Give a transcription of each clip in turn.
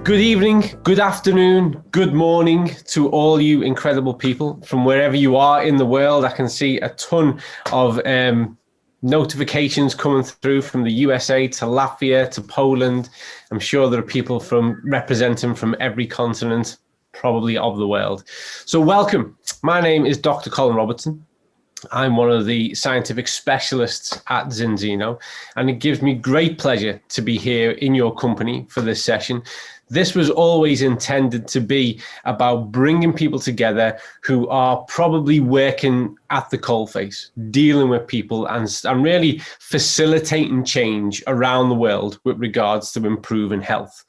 Good evening, good afternoon, good morning to all you incredible people from wherever you are in the world. I can see a ton of notifications coming through from the USA to Latvia to Poland. I'm sure there are people representing from every continent, probably of the world. So welcome. My name is Dr. Colin Robertson. I'm one of the scientific specialists at Zinzino, and it gives me great pleasure to be here in your company for this session. This was always intended to be about bringing people together who are probably working at the coalface, dealing with people and really facilitating change around the world with regards to improving health.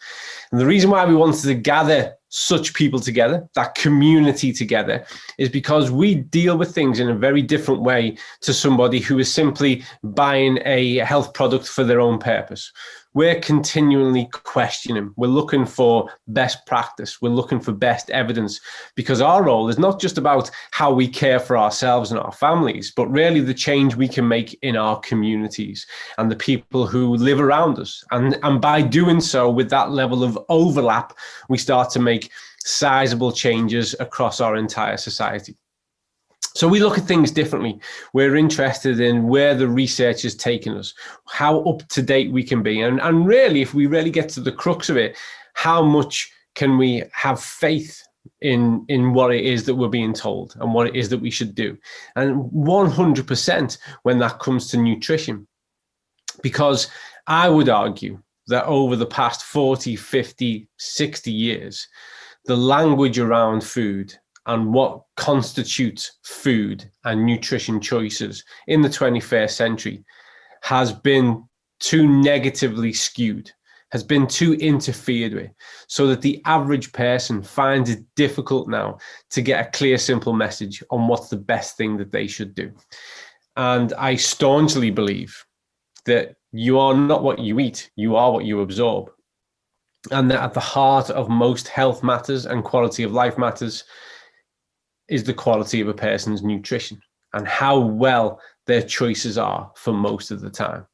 And the reason why we wanted to gather such people together, that community together, is because we deal with things in a very different way to somebody who is simply buying a health product for their own purpose. We're continually questioning. We're looking for best practice. We're looking for best evidence, because our role is not just about how we care for ourselves and our families, but really the change we can make in our communities and the people who live around us. And by doing so, with that level of overlap, we start to make sizable changes across our entire society. So we look at things differently. We're interested in where the research is taking us, how up to date we can be. And really, if we really get to the crux of it, how much can we have faith in what it is that we're being told and what it is that we should do? And 100% when that comes to nutrition. Because I would argue that over the past 40, 50, 60 years, the language around food and what constitutes food and nutrition choices in the 21st century has been too negatively skewed, has been too interfered with, so that the average person finds it difficult now to get a clear, simple message on what's the best thing that they should do. And I staunchly believe that you are not what you eat, you are what you absorb. And that at the heart of most health matters and quality of life matters is the quality of a person's nutrition and how well their choices are for most of the time.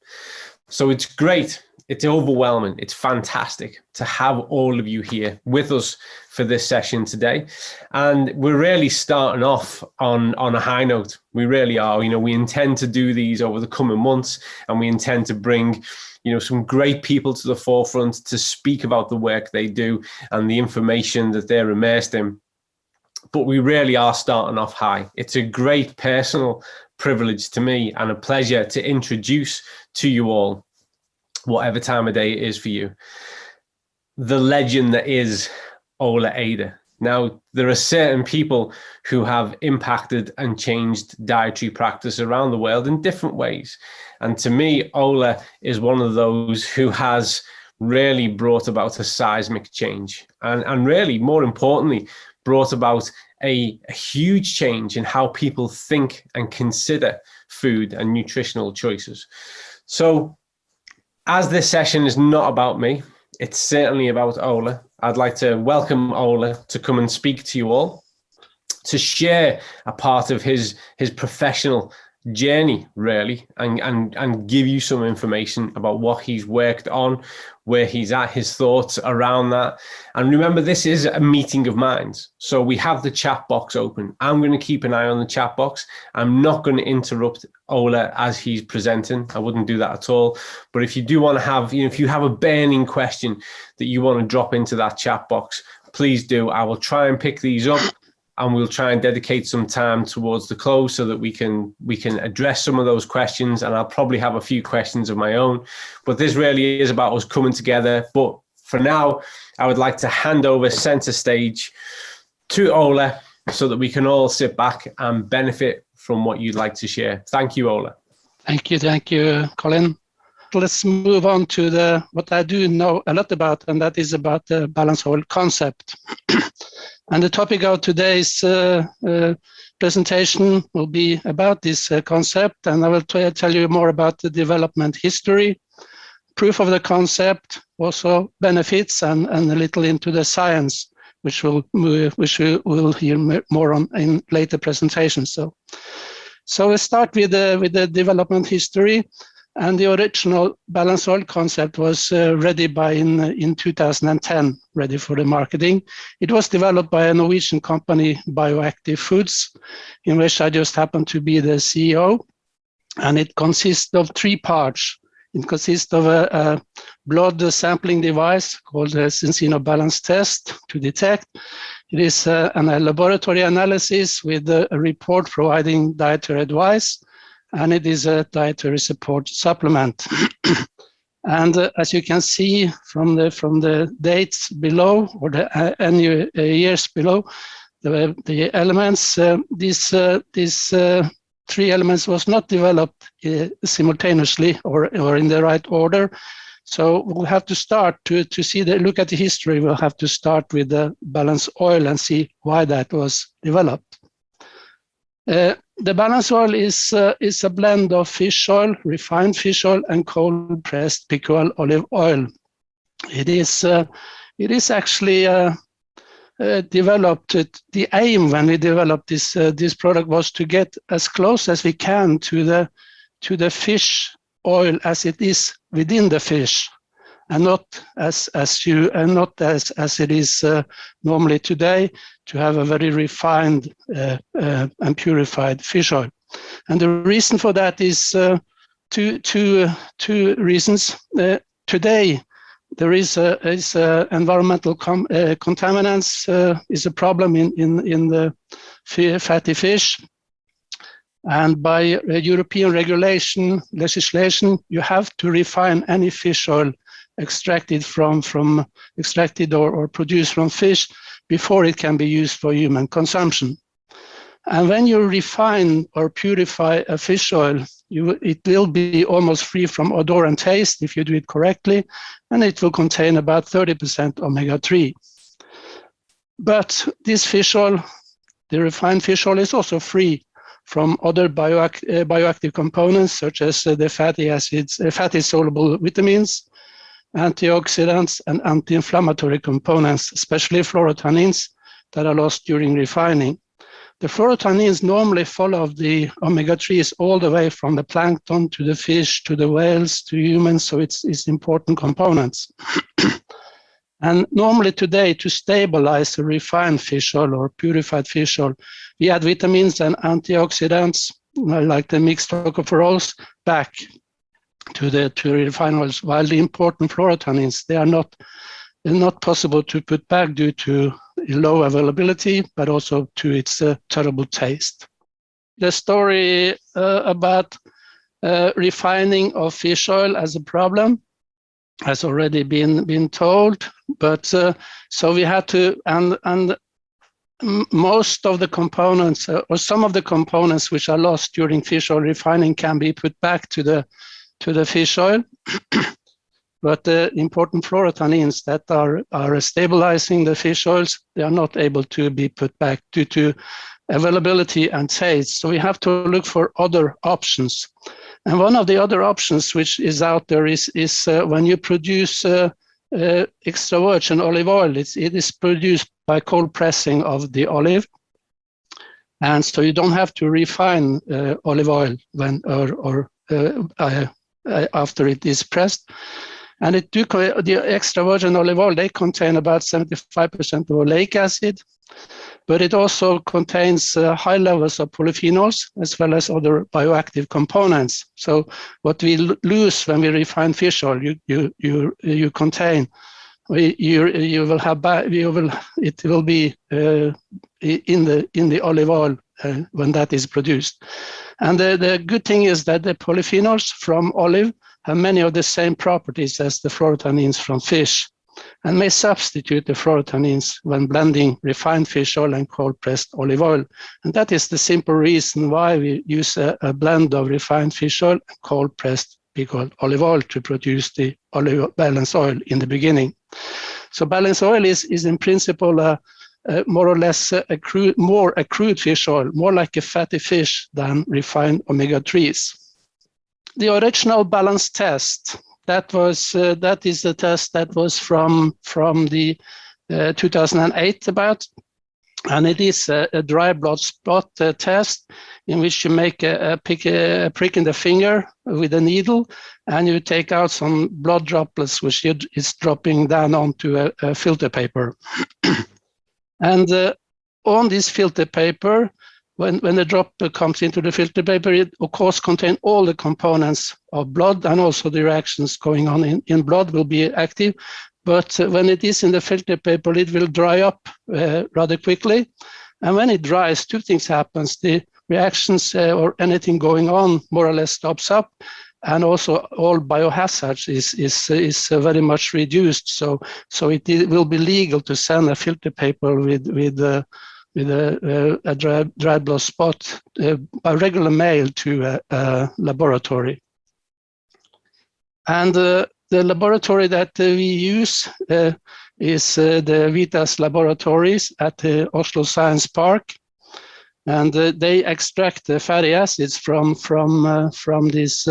So it's great. It's overwhelming. It's fantastic to have all of you here with us for this session today. And we're really starting off on a high note. We really are. You know, we intend to do these over the coming months, and we intend to bring, some great people to the forefront to speak about the work they do and the information that they're immersed in. But we really are starting off high. It's a great personal privilege to me and a pleasure to introduce to you all, whatever time of day it is for you, the legend that is Ole Eide. Now, there are certain people who have impacted and changed dietary practice around the world in different ways. And to me, Ole is one of those who has really brought about a seismic change and really, more importantly, brought about a huge change in how people think and consider food and nutritional choices. So as this session is not about me, it's certainly about Ole. I'd like to welcome Ole to come and speak to you all, to share a part of his professional journey, really, and give you some information about what he's worked on, where he's at, his thoughts around that. And remember, this is a meeting of minds. So we have the chat box open. I'm going to keep an eye on the chat box. I'm not going to interrupt Ole as he's presenting. I wouldn't do that at all. But if you do want to have, if you have a burning question that you want to drop into that chat box, please do. I will try and pick these up, and we'll try and dedicate some time towards the close so that we can address some of those questions. And I'll probably have a few questions of my own, but this really is about us coming together. But for now, I would like to hand over center stage to Ole so that we can all sit back and benefit from what you'd like to share. Thank you, Ole. Thank you, Colin. Let's move on to what I do know a lot about, and that is about the balance whole concept. And the topic of today's presentation will be about this concept, and I will tell you more about the development history, proof of the concept, also benefits, and a little into the science, which we will hear more on in later presentations. So we'll start with the development history. And the original balanced oil concept was ready in 2010, ready for the marketing. It was developed by a Norwegian company, Bioactive Foods, in which I just happened to be the CEO. And it consists of 3 parts. It consists of a blood sampling device called the Cincino Balance Test to detect. It is a laboratory analysis with a report providing dietary advice, and it is a dietary support supplement. And as you can see from the dates below, or the annual years below, the elements, these 3 elements was not developed simultaneously or in the right order. So we'll have to start to look at the history. We'll have to start with the balanced oil and see why that was developed. The balanced oil is a blend of fish oil, refined fish oil, and cold pressed pickle olive oil. It is actually developed. The aim when we developed this product was to get as close as we can to the fish oil as it is within the fish, and not as it is normally today, to have a very refined and purified fish oil. And the reason for that is two reasons. Today, there is environmental contaminants is a problem in the fatty fish. And by European legislation, you have to refine any fish oil extracted or produced from fish before it can be used for human consumption. And when you refine or purify a fish oil, it will be almost free from odor and taste if you do it correctly, and it will contain about 30% omega-3. But this fish oil, the refined fish oil, is also free from other bioactive components, such as the fatty acids, fatty soluble vitamins, antioxidants, and anti-inflammatory components, especially fluorotannins that are lost during refining. The fluorotannins normally follow the omega-3s all the way from the plankton to the fish, to the whales, to humans, so it's important components. And normally today, to stabilize a refined fish oil or purified fish oil, we add vitamins and antioxidants, like the mixed tocopherols, back to the refined oils, while the important fluorotannins, they are not possible to put back due to low availability, but also to its terrible taste. The story about refining of fish oil as a problem has already been told, but so we had to, and most of the components, or some of the components which are lost during fish oil refining, can be put back to the fish oil. But the important fluorotannins that are stabilizing the fish oils, they are not able to be put back due to availability and taste. So we have to look for other options. And one of the other options which is out there is when you produce extra virgin olive oil, it is produced by cold pressing of the olive. And so you don't have to refine olive oil after it is pressed. And the extra virgin olive oil, they contain about 75% of oleic acid, but it also contains high levels of polyphenols as well as other bioactive components. So what we lose when we refine fish oil, you contain, it will be in the olive oil when that is produced. And the good thing is that the polyphenols from olive have many of the same properties as the fluorotannins from fish, and may substitute the fluorotannins when blending refined fish oil and cold-pressed olive oil. And that is the simple reason why we use a blend of refined fish oil and cold-pressed pickle olive oil to produce the balanced oil in the beginning. So balanced oil is in principle more or less more a crude fish oil, more like a fatty fish than refined omega-3s. The original balance test, that is the test that was from the 2008 about, And it is a dry blood spot test in which you make a prick in the finger with a needle, and you take out some blood droplets, which is dropping down onto a filter paper. And on this filter paper, when the drop comes into the filter paper, it of course contains all the components of blood, and also the reactions going on in blood will be active. But when it is in the filter paper, it will dry up rather quickly. And when it dries, two things happen. The reactions or anything going on more or less stops up. And also all biohazards is very much reduced. So it will be legal to send a filter paper with a dry blood spot by regular mail to a laboratory. And the laboratory that we use is the Vitas laboratories at the Oslo Science Park, and they extract the fatty acids from this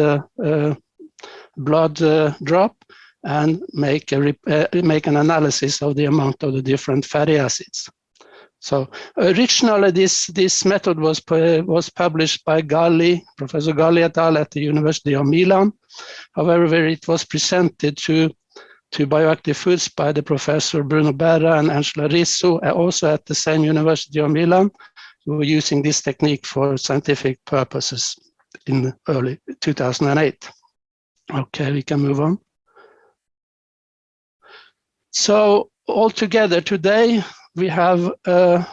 blood drop and make an analysis of the amount of the different fatty acids. So originally, this method was published by Professor Galli et al. At the University of Milan. However, it was presented to bioactive foods by the Professor Bruno Berra and Angela Rizzo, also at the same University of Milan, who were using this technique for scientific purposes in early 2008. Okay, we can move on. So altogether today, we have, or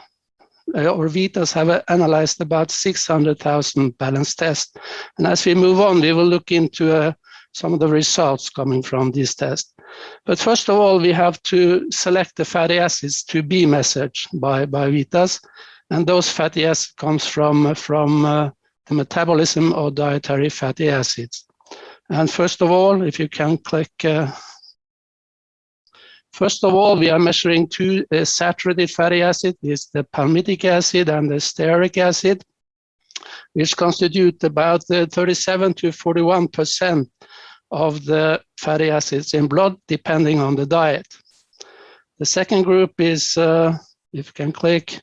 Vitas have analyzed about 600,000 balance tests. And as we move on, we will look into some of the results coming from this test. But first of all, we have to select the fatty acids to be measured by Vitas. And those fatty acids comes from the metabolism of dietary fatty acids. And first of all, if you can click, first of all, we are measuring two saturated fatty acids. It's the palmitic acid and the stearic acid, which constitute about 37 to 41% of the fatty acids in blood, depending on the diet. The second group is, if you can click,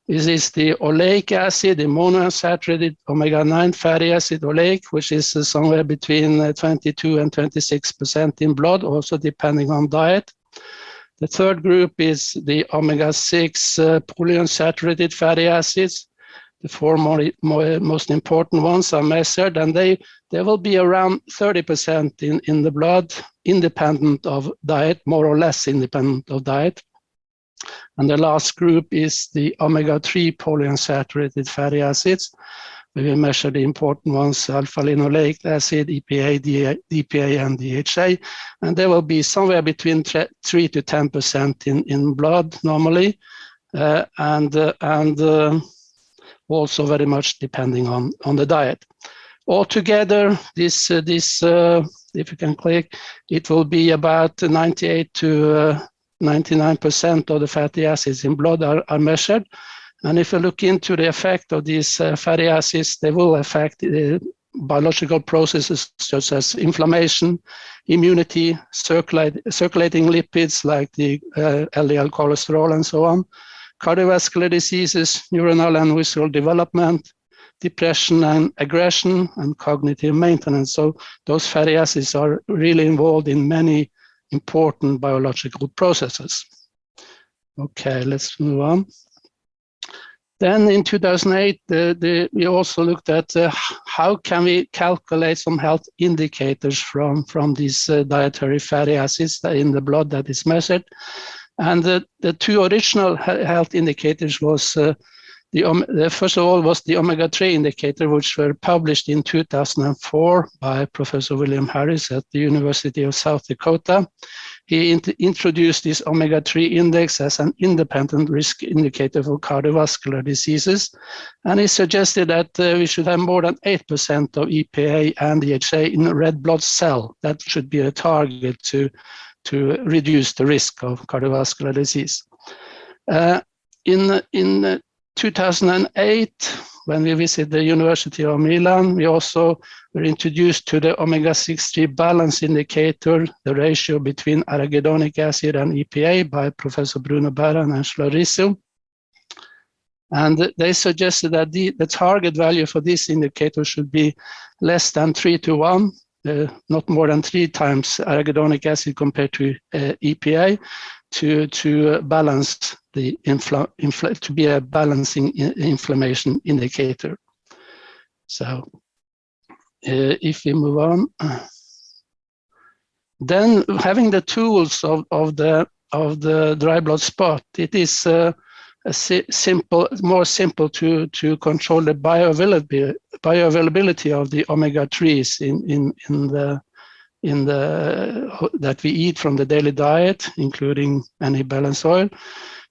is the oleic acid, the monounsaturated omega-9 fatty acid oleic, which is somewhere between 22 and 26% in blood, also depending on diet. The third group is the omega-6 polyunsaturated fatty acids. The four most important ones are measured, and they will be around 30% in the blood, independent of diet, more or less independent of diet. And the last group is the omega-3 polyunsaturated fatty acids. We measure the important ones, alpha-linoleic acid, EPA, DPA, and DHA, and they will be somewhere between 3 to 10% in blood normally, and also very much depending on the diet. Altogether, this if you can click, it will be about 98 to 99% of the fatty acids in blood are measured. And if you look into the effect of these fatty acids, they will affect biological processes such as inflammation, immunity, circulating lipids like the LDL cholesterol and so on, cardiovascular diseases, neuronal and visual development, depression and aggression, and cognitive maintenance. So those fatty acids are really involved in many important biological processes. Okay, let's move on. Then in 2008, we also looked at how can we calculate some health indicators from these dietary fatty acids in the blood that is measured. And the two original health indicators was first of all was the omega-3 indicator, which were published in 2004 by Professor William Harris at the University of South Dakota. He introduced this omega-3 index as an independent risk indicator for cardiovascular diseases. And he suggested that we should have more than 8% of EPA and DHA in red blood cell. That should be a target to reduce the risk of cardiovascular disease. In 2008, when we visited the University of Milan, we also were introduced to the omega-6 balance indicator, the ratio between arachidonic acid and EPA by Professor Bruno Berra and Angela Rizzo. And they suggested that the target value for this indicator should be less than 3:1, not more than 3 times arachidonic acid compared to EPA, to balance the to be a balancing inflammation indicator. So if we move on, then having the tools of the dry blood spot, it is more simple to control the bioavailability of the omega-3s in the that we eat from the daily diet, including any balanced oil.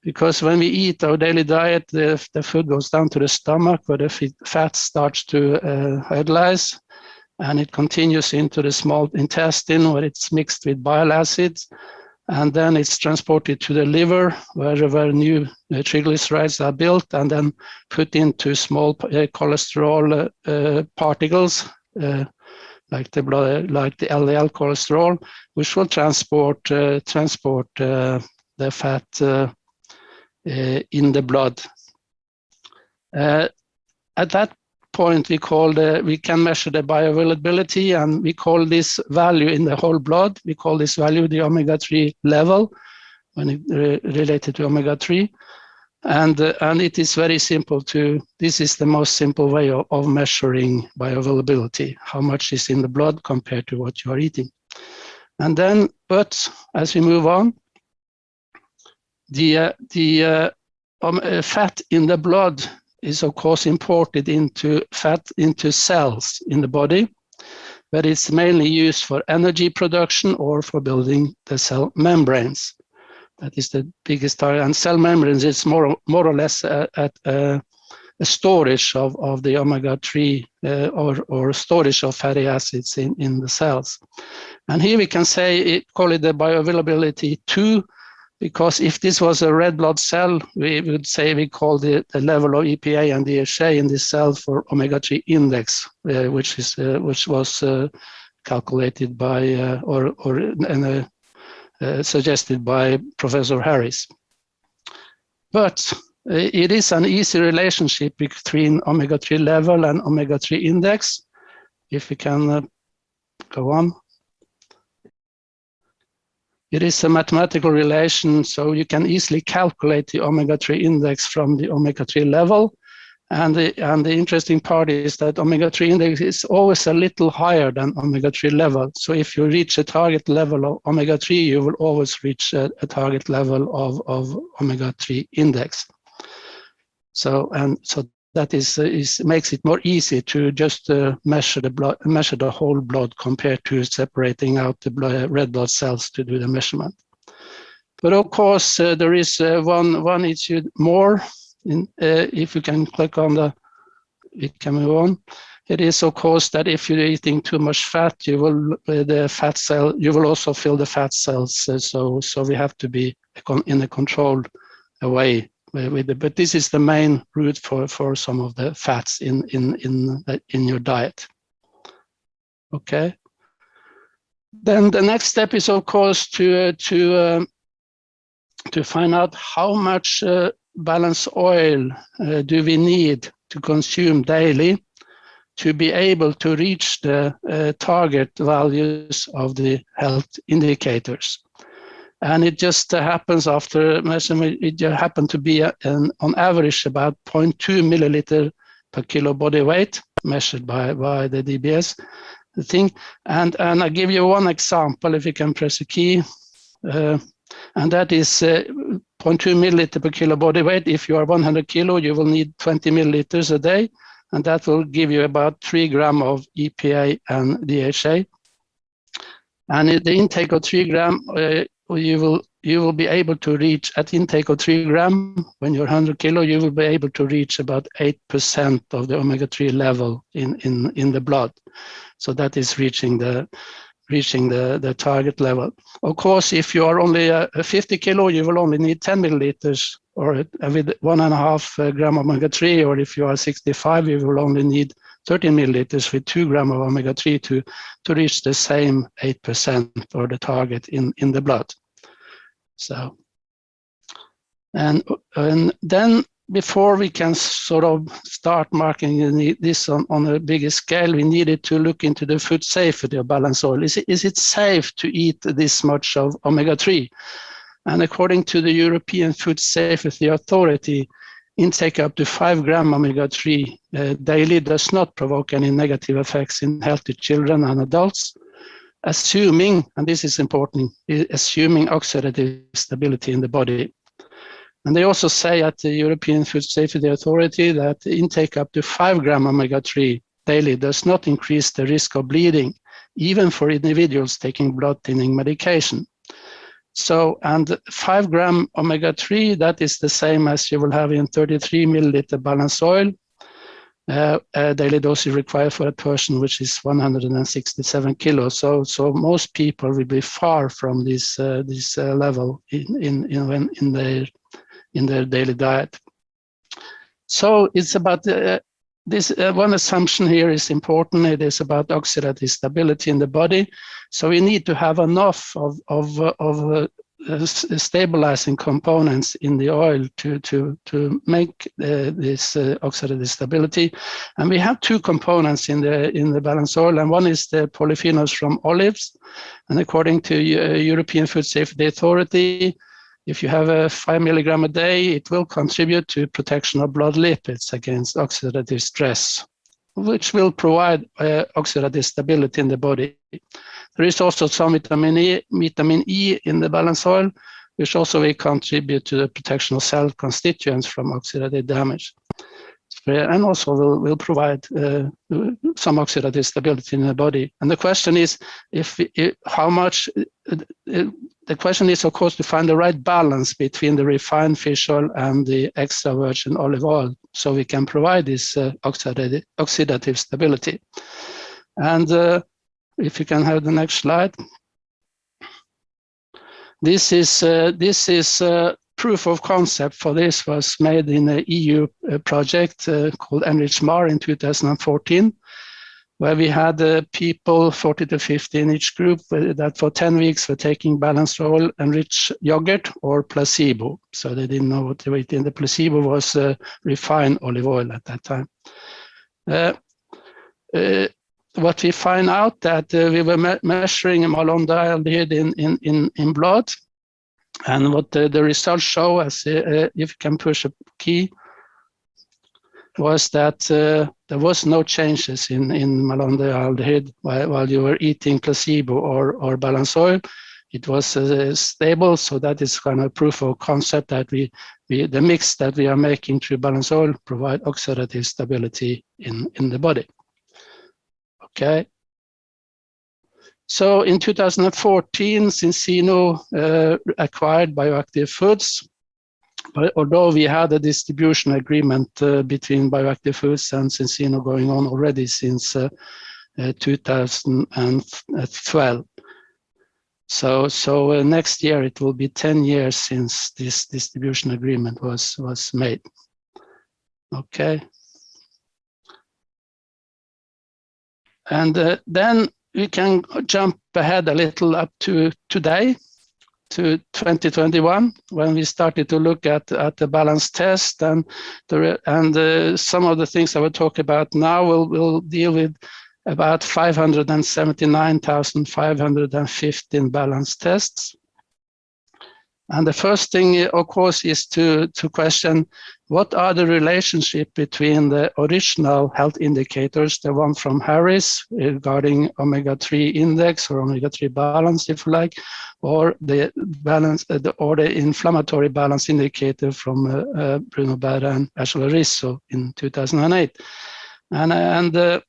Because when we eat our daily diet, the food goes down to the stomach where the fat starts to hydrolyze, and it continues into the small intestine where it's mixed with bile acids, and then it's transported to the liver where new triglycerides are built and then put into small cholesterol particles like the LDL cholesterol, which will transport the fat in the blood. At that point, we can measure the bioavailability, and we call this value in the whole blood. We call this value the omega-3 level when it related to omega-3, and it is very simple this is the most simple way of measuring bioavailability, how much is in the blood compared to what you are eating. And then, but as we move on, the fat in the blood is of course imported into cells in the body, but it's mainly used for energy production or for building the cell membranes. That is the biggest target. And cell membranes is more or less a storage of the omega-3 or storage of fatty acids in the cells. And here we can call it the bioavailability 2, because if this was a red blood cell, we would say we call the level of EPA and DHA in this cell for omega-3 index, which was calculated by suggested by Professor Harris. But it is an easy relationship between omega-3 level and omega-3 index. If we can go on. It is a mathematical relation, so you can easily calculate the omega-3 index from the omega-3 level. And the interesting part is that omega-3 index is always a little higher than omega-3 level. So if you reach a target level of omega-3, you will always reach a target level of omega-3 index. So that makes it more easy to just measure the whole blood compared to separating out the red blood cells to do the measurement. But of course, there is one issue more. If you can click on we can move on. It is of course that if you're eating too much fat, you will also fill the fat cells. So we have to be in a controlled way with it. But this is the main route for some of the fats in your diet. Okay. Then the next step is of course to find out how much balanced oil do we need to consume daily to be able to reach the target values of the health indicators. And it just happens after measurement, it happened to be on average about 0.2 milliliter per kilo body weight measured by the DBS thing. And I give you one example, if you can press a key, and that is 0.2 milliliter per kilo body weight. If you are 100 kilo, you will need 20 milliliters a day, and that will give you about 3 grams of EPA and DHA. And at the intake of 3 grams, you will be able to reach, at intake of 3 grams, when you're 100 kilo, you will be able to reach about 8% of the omega-3 level in the blood. So that is reaching the target level. Of course, if you are only 50 kilo, you will only need 10 milliliters, or with 1.5 gram omega-3, or if you are 65, you will only need 13 milliliters with 2 grams of omega-3 to reach the same 8% or the target in the blood. So, and then before we can sort of start marking this on a bigger scale, we needed to look into the food safety of balanced oil. Is it safe to eat this much of omega-3? And according to the European Food Safety Authority, intake up to 5 grams omega-3 daily does not provoke any negative effects in healthy children and adults, assuming, and this is important, assuming oxidative stability in the body. And they also say at the European Food Safety Authority that intake up to 5 grams omega-3 daily does not increase the risk of bleeding, even for individuals taking blood thinning medication. So, and 5 grams omega-3, that is the same as you will have in 33 milliliter balanced oil. A daily dose is required for a person which is 167 kilos. So most people will be far from this level in their daily diet. So it's about this. One assumption here is important. It is about oxidative stability in the body. So we need to have enough of stabilizing components in the oil to make this oxidative stability. And we have two components in the balanced oil, and one is the polyphenols from olives. And according to European Food Safety Authority, if you have a 5 milligram a day, it will contribute to protection of blood lipids against oxidative stress, which will provide oxidative stability in the body. There is also some vitamin E in the balanced oil, which also will contribute to the protection of cell constituents from oxidative damage. And also will provide some oxidative stability in the body. And the question is, how much. The question is, of course, to find the right balance between the refined fish oil and the extra virgin olive oil, so we can provide this oxidative stability. And if you can have the next slide. This is proof of concept for this was made in an EU project called EnrichMar in 2014, where we had people, 40 to 50 in each group, that for 10 weeks were taking balanced oil enriched yogurt or placebo. So they didn't know what they were eating. The placebo was refined olive oil at that time. What we find out that we were measuring malondialdehyde in blood, and what the results show, as if you can push a key, was that there was no changes in malondialdehyde while you were eating placebo or balanced oil. It was stable, so that is kind of proof of concept that the mix that we are making through balanced oil provide oxidative stability in the body. Okay. So in 2014, Cincino acquired Bioactive Foods. But although we had a distribution agreement between Bioactive Foods and Cincino going on already since 2012. So next year it will be 10 years since this distribution agreement was made. Okay. And then we can jump ahead a little up to today, to 2021, when we started to look at the balance test, and some of the things I will talk about now will deal with about 579,515 balance tests. And the first thing, of course, is to question what are the relationship between the original health indicators, the one from Harris regarding omega-3 index or omega-3 balance, if you like, or the balance, or the inflammatory balance indicator from Bruno Berra and Angela Risso in 2008. And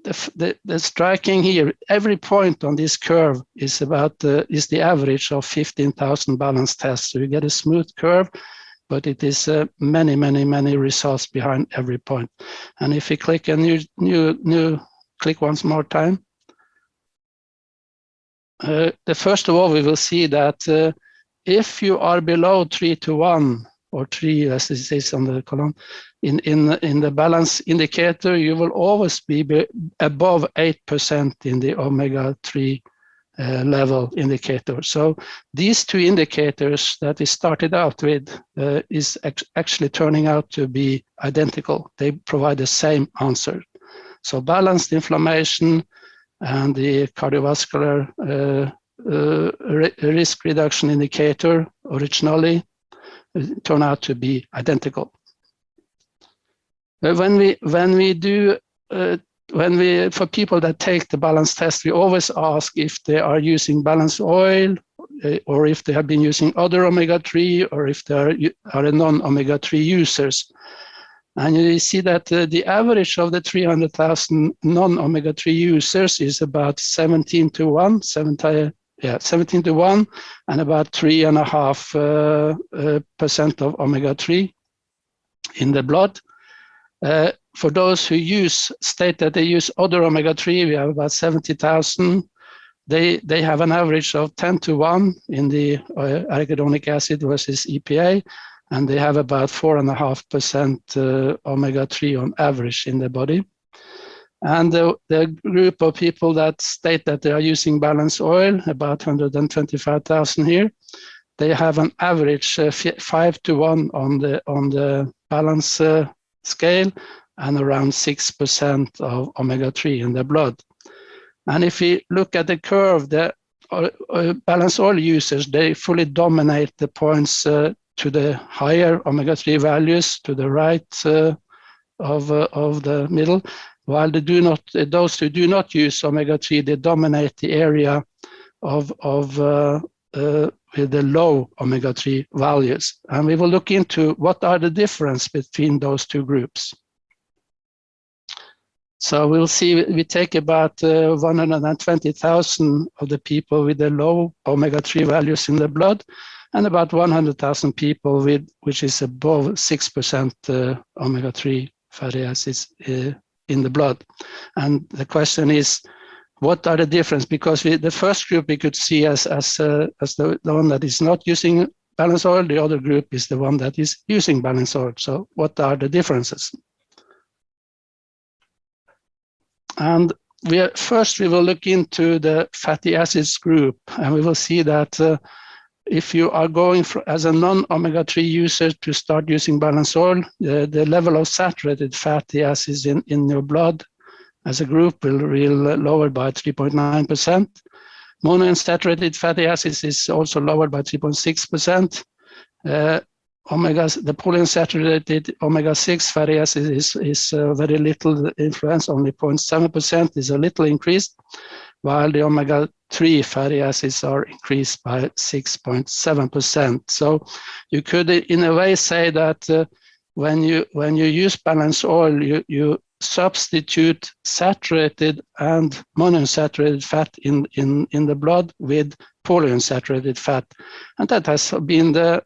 the striking here, every point on this curve is is the average of 15,000 balance tests. So you get a smooth curve, but it is many results behind every point. And if you click a new click once more time, first of all, we will see that if you are below 3 to 1 or 3, as it says on the column, in the balance indicator, you will always be above 8% in the omega-3 level indicator. So these two indicators that we started out with is actually turning out to be identical. They provide the same answer. So balanced inflammation and the cardiovascular risk reduction indicator originally turn out to be identical. When we for people that take the balance test, we always ask if they are using balance oil, or if they have been using other omega-3, or if they are non-omega-3 users. And you see that the average of the 300,000 non-omega-3 users is about 17 to 1, 17 to 1, and about 3.5% of omega-3 in the blood. For those who state that they use other omega-3, we have about 70,000. They have an average of 10 to 1 in the arachidonic acid versus EPA, and they have about 4.5% omega-3 on average in the body. And the group of people that state that they are using balance oil, about 125,000 here, they have an average 5 to 1 on the balance scale, and around 6% of omega-3 in the blood. And if we look at the curve, the balance oil users, they fully dominate the points to the higher omega-3 values to the right of the middle, while those who do not use omega-3, they dominate the area with the low omega-3 values. And we will look into what are the difference between those two groups. So we'll see, we take about 120,000 of the people with the low omega-3 values in the blood, and about 100,000 people which is above 6% omega-3 fatty acids in the blood. And the question is, what are the difference? Because the first group we could see as the one that is not using balance oil, the other group is the one that is using balance oil. So what are the differences? And first we will look into the fatty acids group, and we will see that if you are going as a non-omega-3 user to start using balance oil, the level of saturated fatty acids in your blood as a group will lower by 3.9%. Monounsaturated fatty acids is also lowered by 3.6%. The polyunsaturated omega-6 fatty acid is very little influence, only 0.7% is a little increased, while the omega-3 fatty acids are increased by 6.7%. So you could, in a way, say that when you use balance oil, you substitute saturated and monounsaturated fat in the blood with polyunsaturated fat, and that has been the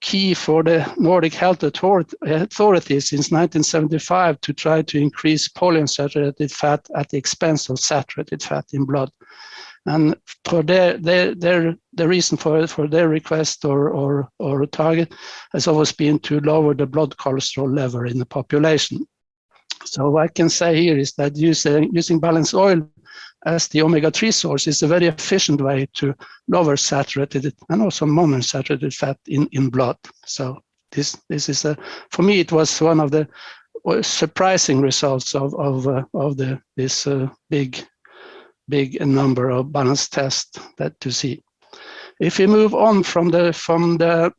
key for the Nordic health authorities since 1975 to try to increase polyunsaturated fat at the expense of saturated fat in blood. And for the reason for their request or target has always been to lower the blood cholesterol level in the population. So what I can say here is that using balanced oil as the omega-3 source is a very efficient way to lower saturated and also monounsaturated fat in blood. So this is for me, it was one of the surprising results of this big number of balance tests that to see. If we move on from the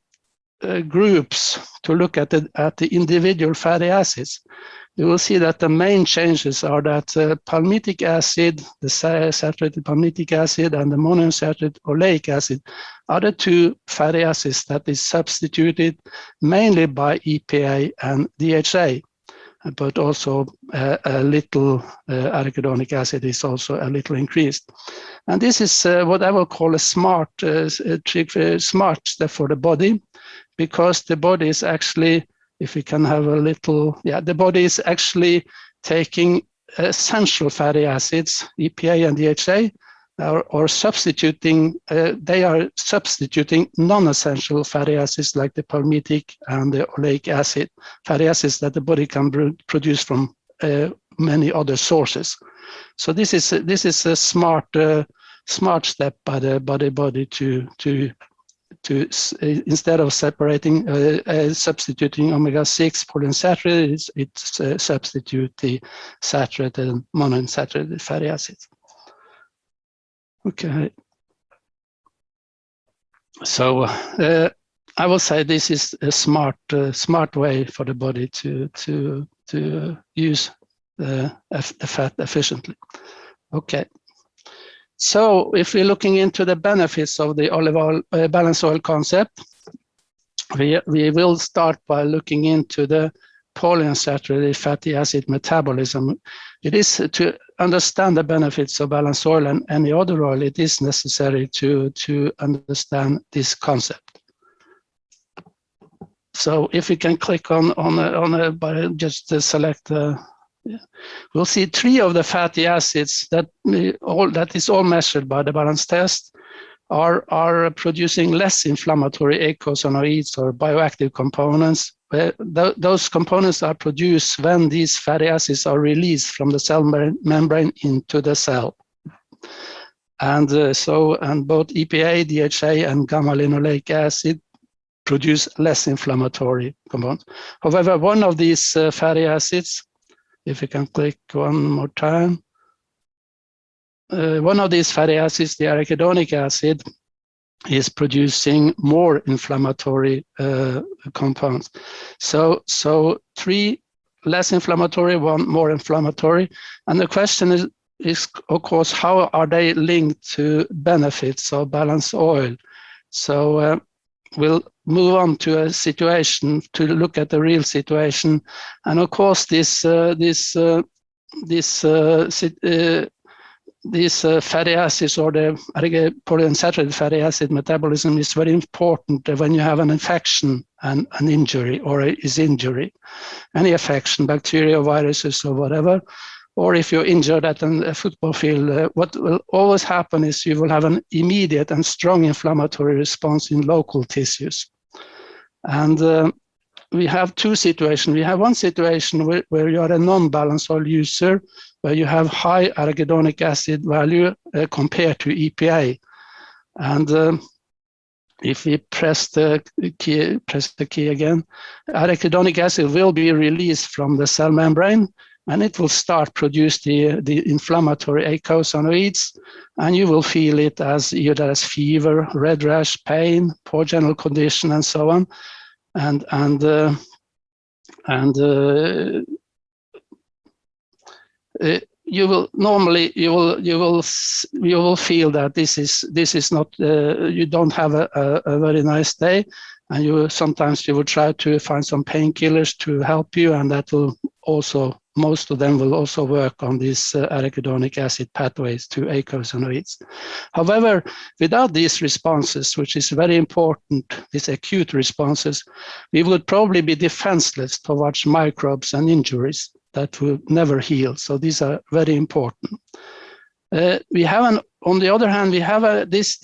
groups to look at the individual fatty acids, you will see that the main changes are that palmitic acid, the saturated palmitic acid, and the monounsaturated oleic acid are the two fatty acids that is substituted mainly by EPA and DHA, but also a little arachidonic acid is also a little increased. And this is what I will call a smart step for the body, because the body is actually, if we can have a little, the body is actually taking essential fatty acids, EPA and DHA, or substituting, they are substituting non-essential fatty acids like the palmitic and the oleic acid, fatty acids that the body can produce from many other sources. So this is a smart step by the body to instead of separating substituting omega-6 polyunsaturated, it's substitute the saturated and monounsaturated fatty acids. Okay. So I will say this is a smart way for the body to use the fat efficiently. Okay. So if we're looking into the benefits of the olive oil balanced oil concept, we will start by looking into the polyunsaturated fatty acid metabolism. It is to understand the benefits of balanced oil and any other oil, it is necessary to understand this concept. So if we can click on just select we'll see 3 of the fatty acids that is all measured by the balance test are producing less inflammatory eicosanoids or bioactive components. Those components are produced when these fatty acids are released from the cell membrane into the cell. And both EPA, DHA, and gamma-linoleic acid produce less inflammatory compounds. However, one of these fatty acids, if you can click one more time, one of these fatty acids, the arachidonic acid, is producing more inflammatory compounds. So 3 less inflammatory, 1 more inflammatory. And the question is of course, how are they linked to benefits of balanced oil? So we'll move on to a situation to look at the real situation. And of course, these fatty acids or the polyunsaturated fatty acid metabolism is very important when you have an infection and an injury or is injury, any infection, bacteria, viruses, or whatever. Or if you're injured at a football field, what will always happen is you will have an immediate and strong inflammatory response in local tissues. And we have 2 situations. We have one situation where you are a non-balanced oil user, where you have high arachidonic acid value compared to EPA. And if we press the key again, arachidonic acid will be released from the cell membrane, and it will start produce the inflammatory eicosanoids, and you will feel it as either as fever, red rash, pain, poor general condition, and so on. You will normally you will feel that this is not you don't have a very nice day, and sometimes you will try to find some painkillers to help you, and that will also, most of them will also work on these arachidonic acid pathways to eicosanoids. However, without these responses, which is very important, these acute responses, we would probably be defenseless towards microbes and injuries that will never heal. So these are very important. We have on the other hand, we have this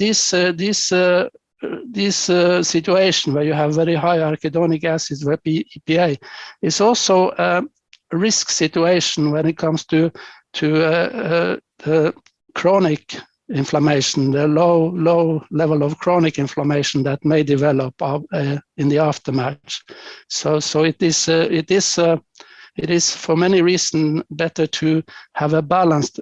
situation where you have very high arachidonic acids, where EPA is also a risk situation when it comes to the chronic inflammation, the low level of chronic inflammation that may develop in the aftermath. So it is for many reasons better to have a balanced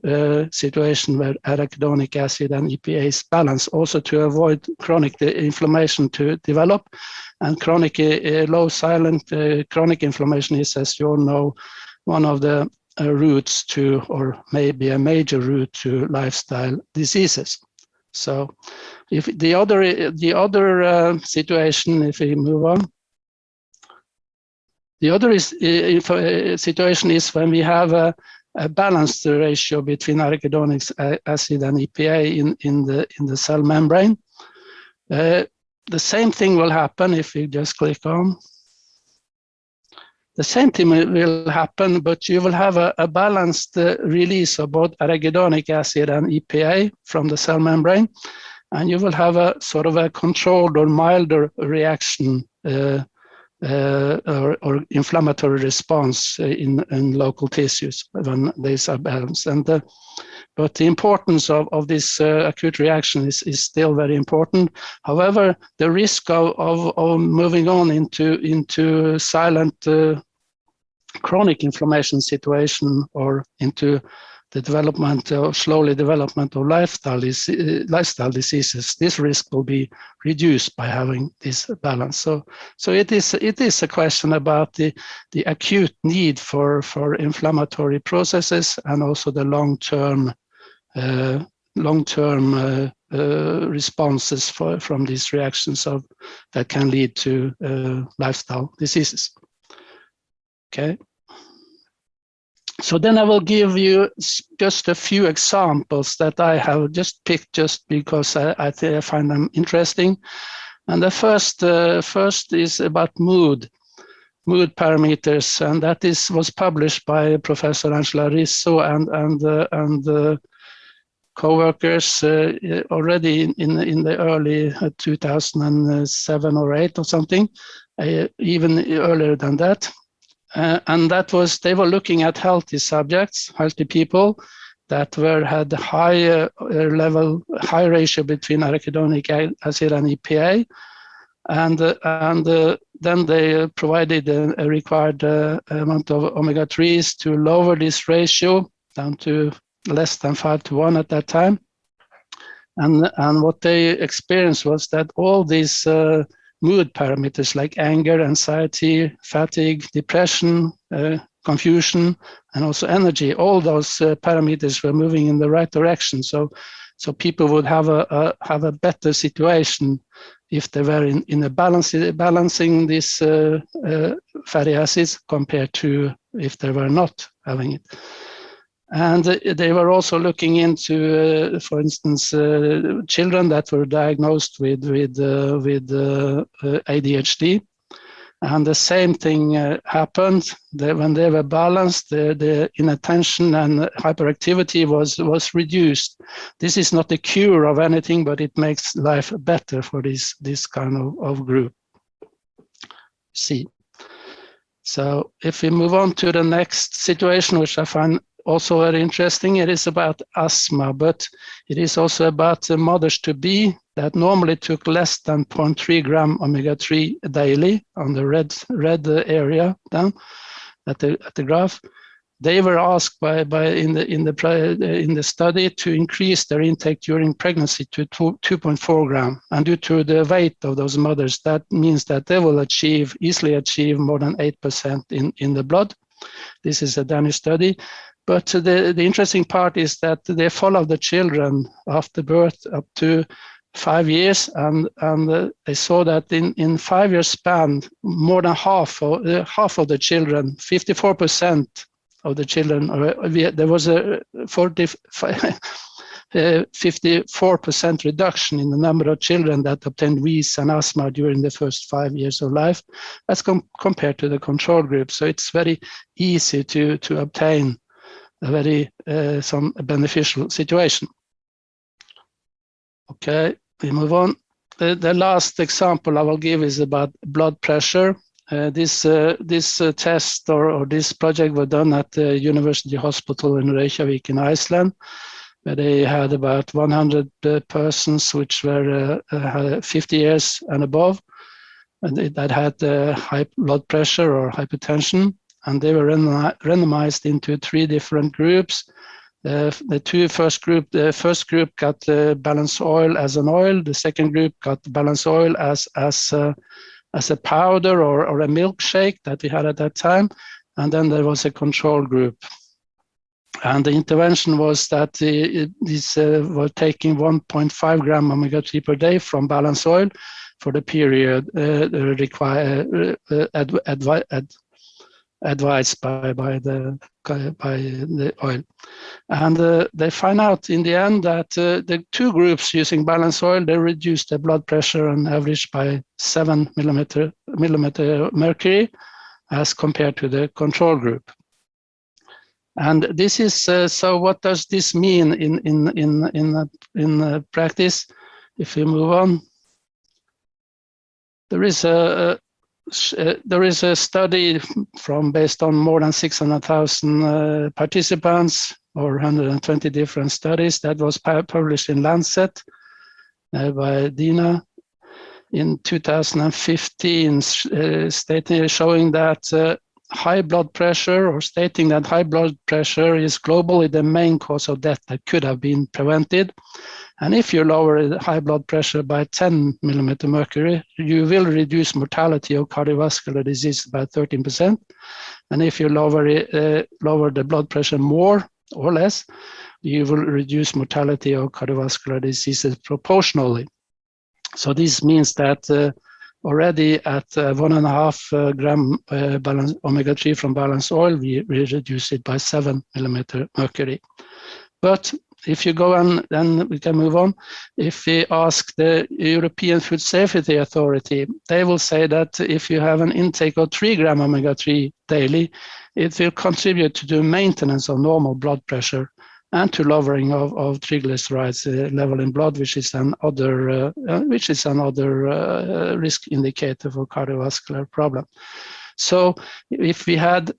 situation where arachidonic acid and EPA is balanced, also to avoid chronic inflammation to develop. And chronic low silent chronic inflammation is, as you all know, one of the routes to, or maybe a major route to, lifestyle diseases. So if the other situation, if we move on, the other situation is when we have a balanced ratio between arachidonic acid and EPA in the cell membrane. The same thing will happen if we just click on. The same thing will happen, but you will have a balanced release of both arachidonic acid and EPA from the cell membrane, and you will have a sort of a controlled or milder reaction or inflammatory response in local tissues when these are balanced. But the importance of this acute reaction is still very important. However, the risk of moving on into silent chronic inflammation situation or into the development or slowly development of lifestyle diseases, this risk will be reduced by having this balance. So it is a question about the acute need for inflammatory processes and also the long-term responses from these reactions that can lead to lifestyle diseases. Okay. So then I will give you just a few examples that I have just picked just because I find them interesting. And the first is about mood parameters, and that was published by Professor Angela Risso and co-workers already in the early 2007 or 8 or something, even earlier than that. And that was, they were looking at healthy subjects, healthy people that had high ratio between arachidonic acid and EPA. And then they provided a required amount of omega-3s to lower this ratio down to less than 5:1 at that time. And what they experienced was that all these mood parameters like anger, anxiety, fatigue, depression, confusion, and also energy, all those parameters were moving in the right direction. So people would have a better situation if they were in a balancing these fatty acids compared to if they were not having it. And they were also looking into, for instance, children that were diagnosed with ADHD. And the same thing happened. When they were balanced, the inattention and hyperactivity was reduced. This is not a cure of anything, but it makes life better for this kind of group. See. So if we move on to the next situation, which I find also very interesting, it is about asthma, but it is also about the mothers-to-be that normally took less than 0.3 gram omega-3 daily on the red area down at the graph. They were asked by in the study to increase their intake during pregnancy to 2.4 gram, and due to the weight of those mothers, that means that they will easily achieve more than 8% in the blood. This is a Danish study. But the interesting part is that they follow the children after birth up to 5 years, and they saw that in 5 years span, more than half of the children, 54% of the children, there was a 54% reduction in the number of children that obtained wheeze and asthma during the first 5 years of life, as compared to the control group. So it's very easy to obtain a very some beneficial situation. Okay, we move on. The last example I will give is about blood pressure. This test or this project was done at the University Hospital in Reykjavik in Iceland, where they had about 100 persons which were 50 years and above, and that had high blood pressure or hypertension. And they were randomized into 3 different groups. The first group got balanced oil as an oil. The second group got balanced oil as a powder or a milkshake that we had at that time. And then there was a control group. And the intervention was that these were taking 1.5 gram omega-3 per day from balanced oil for the period advised by the oil. And they find out in the end that the 2 groups using balanced oil, they reduced their blood pressure on average by 7 millimeter mercury as compared to the control group. And this is so what does this mean in practice? If we move on, there is there is a study based on more than 600,000 participants, or 120 different studies, that was published in Lancet by Dina in 2015, showing that high blood pressure, or stating that high blood pressure is globally the main cause of death that could have been prevented. And if you lower the high blood pressure by 10 millimeter mercury, you will reduce mortality of cardiovascular disease by 13%. And if you lower the blood pressure more or less, you will reduce mortality of cardiovascular diseases proportionally. So this means that already at 1.5 gram omega-3 from balanced oil, we reduce it by 7 millimeter mercury. But if you go on, then we can move on. If we ask the European Food Safety Authority, they will say that if you have an intake of 3 gram omega-3 daily, it will contribute to the maintenance of normal blood pressure and to lowering of triglycerides level in blood, which is another risk indicator for cardiovascular problem. So if we had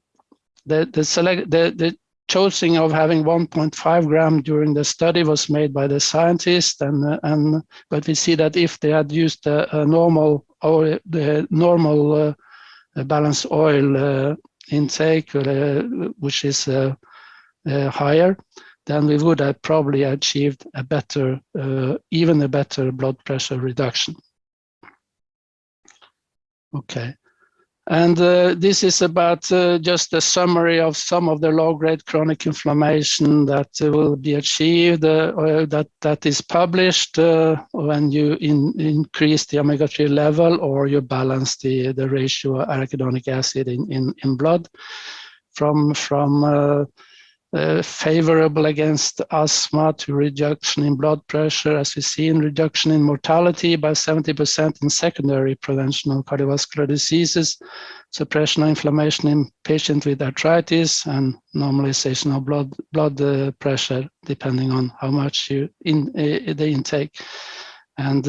the choosing of having 1.5 gram during the study was made by the scientists, but we see that if they had used a normal balanced oil intake, which is higher, then we would have probably achieved even a better blood pressure reduction. Okay. And this is about just a summary of some of the low-grade chronic inflammation that will be achieved, that is published when you increase the omega-3 level, or you balance the ratio of arachidonic acid in blood, from favorable against asthma to reduction in blood pressure, as we see in reduction in mortality by 70% in secondary prevention of cardiovascular diseases, suppression of inflammation in patients with arthritis, and normalization of blood pressure depending on how much they intake. And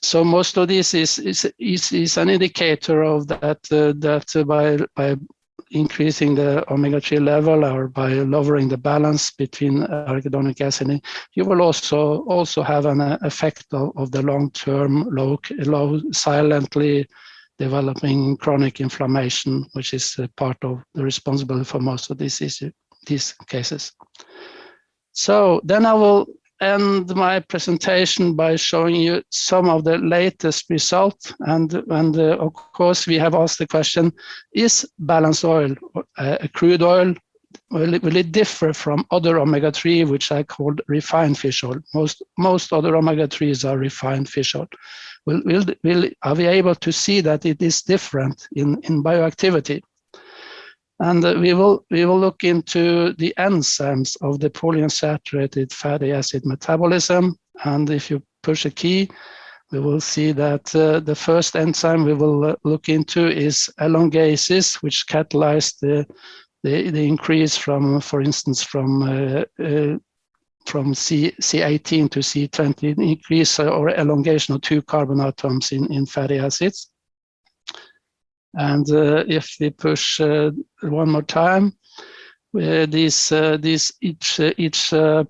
so most of this is an indicator of that by increasing the omega-3 level, or by lowering the balance between arachidonic acid, you will also have an effect of the long-term, silently developing chronic inflammation, which is part of the responsibility for most of these cases. So then I will end my presentation by showing you some of the latest results. And of course, we have asked the question, is balanced oil, a crude oil, will it differ from other omega-3, which I called refined fish oil? Most other omega-3s are refined fish oil. Are we able to see that it is different in bioactivity? And we will look into the enzymes of the polyunsaturated fatty acid metabolism. And if you push a key, we will see that the first enzyme we will look into is elongases, which catalyze the increase from, for instance, from C18 to C20, increase or elongation of 2 carbon atoms in fatty acids. And if we push one more time, each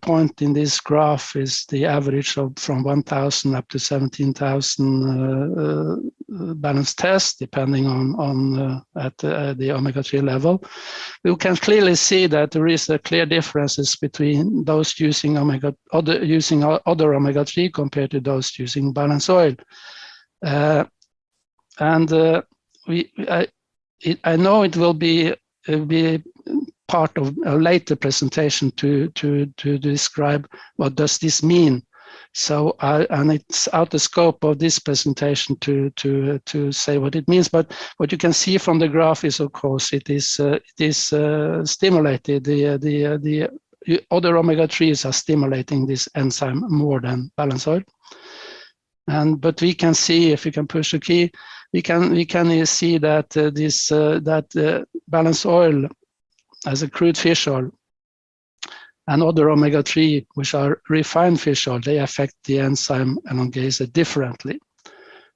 point in this graph is the average from 1,000 up to 17,000 balanced tests, depending on the omega-3 level. We can clearly see that there is a clear differences between those using other omega-3 compared to those using balanced oil. I know it will be part of a later presentation to describe what does this mean. So, and it's out the scope of this presentation to say what it means. But what you can see from the graph is, of course, it is stimulated. The other omega-3s are stimulating this enzyme more than balanced oil. But we can see, if we can push the key, we can see that balanced oil as a crude fish oil and other omega-3, which are refined fish oil, they affect the enzyme elongase differently.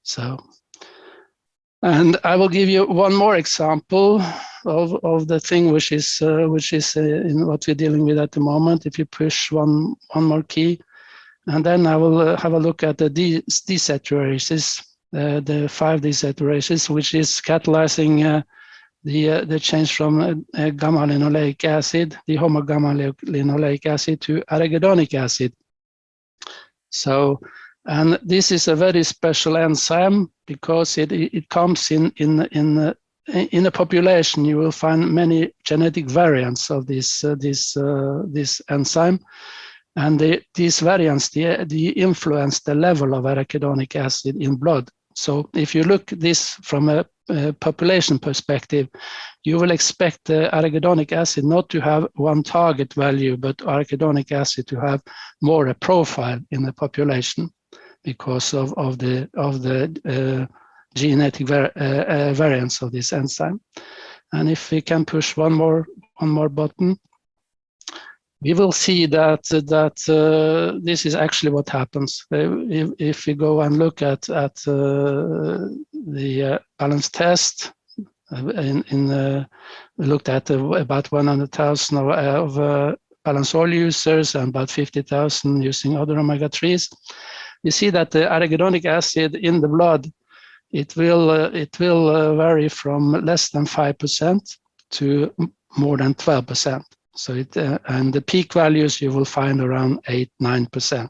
So And I will give you one more example of the thing which is in what we're dealing with at the moment. If you push one more key, and then I will have a look at the desaturases, the 5 desaturases, which is catalyzing the change from gamma-linoleic acid, the homogamma-linoleic acid, to arachidonic acid. So, and this is a very special enzyme because it comes in a population. You will find many genetic variants of this enzyme, and these variants they influence the level of arachidonic acid in blood. So if you look at this from a population perspective, you will expect the arachidonic acid not to have one target value, but arachidonic acid to have more a profile in the population because of the genetic variants of this enzyme. And if we can push one more button, we will see that this is actually what happens. If we go and look at the balance test, we looked at about 100,000 of balance oil users and about 50,000 using other omega-3s. You see that the arachidonic acid in the blood, it will vary from less than 5% to more than 12%. So and the peak values you will find around 8-9%.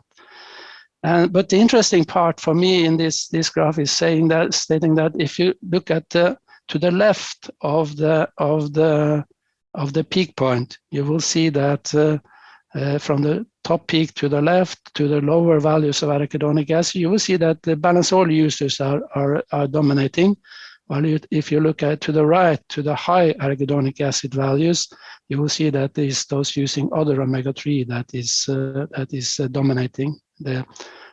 But the interesting part for me in this graph is stating that if you look at to the left of the peak point, you will see that from the top peak to the left to the lower values of arachidonic acid, you will see that the balance oil users are dominating. While if you look at to the right, to the high arachidonic acid values, you will see that those using other omega-3 that is dominating. The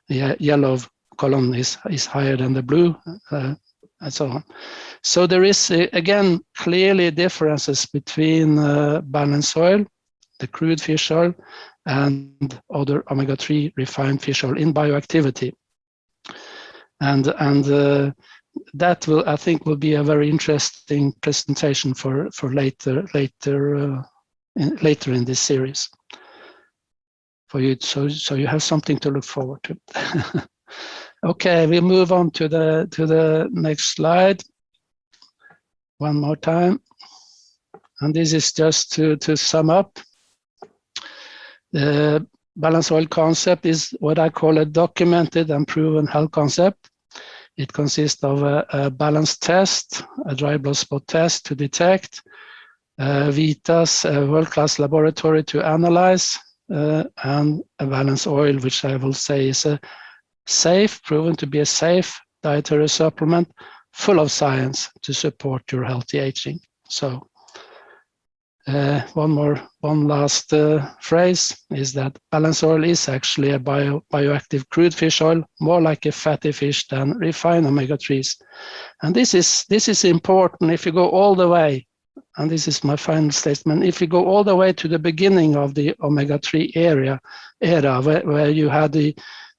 yellow column is higher than the blue, and so on. So there is again clearly differences between balance oil, the crude fish oil, and other omega-3 refined fish oil in bioactivity, and that will, I think, will be a very interesting presentation for later in this series for you. So you have something to look forward to. Okay, we move on to the next slide. One more time, and this is just to sum up. The balance oil concept is what I call a documented and proven health concept. It consists of a balance test, a dry blood spot test to detect, VITAS, a world-class laboratory to analyze, and a balance oil, which I will say is a proven to be a safe dietary supplement, full of science to support your healthy aging. So one last phrase is that balance oil is actually a bioactive crude fish oil, more like a fatty fish than refined omega-3s. And this is important if you go all the way, and this is my final statement, if you go all the way to the beginning of the omega-3 era where you had the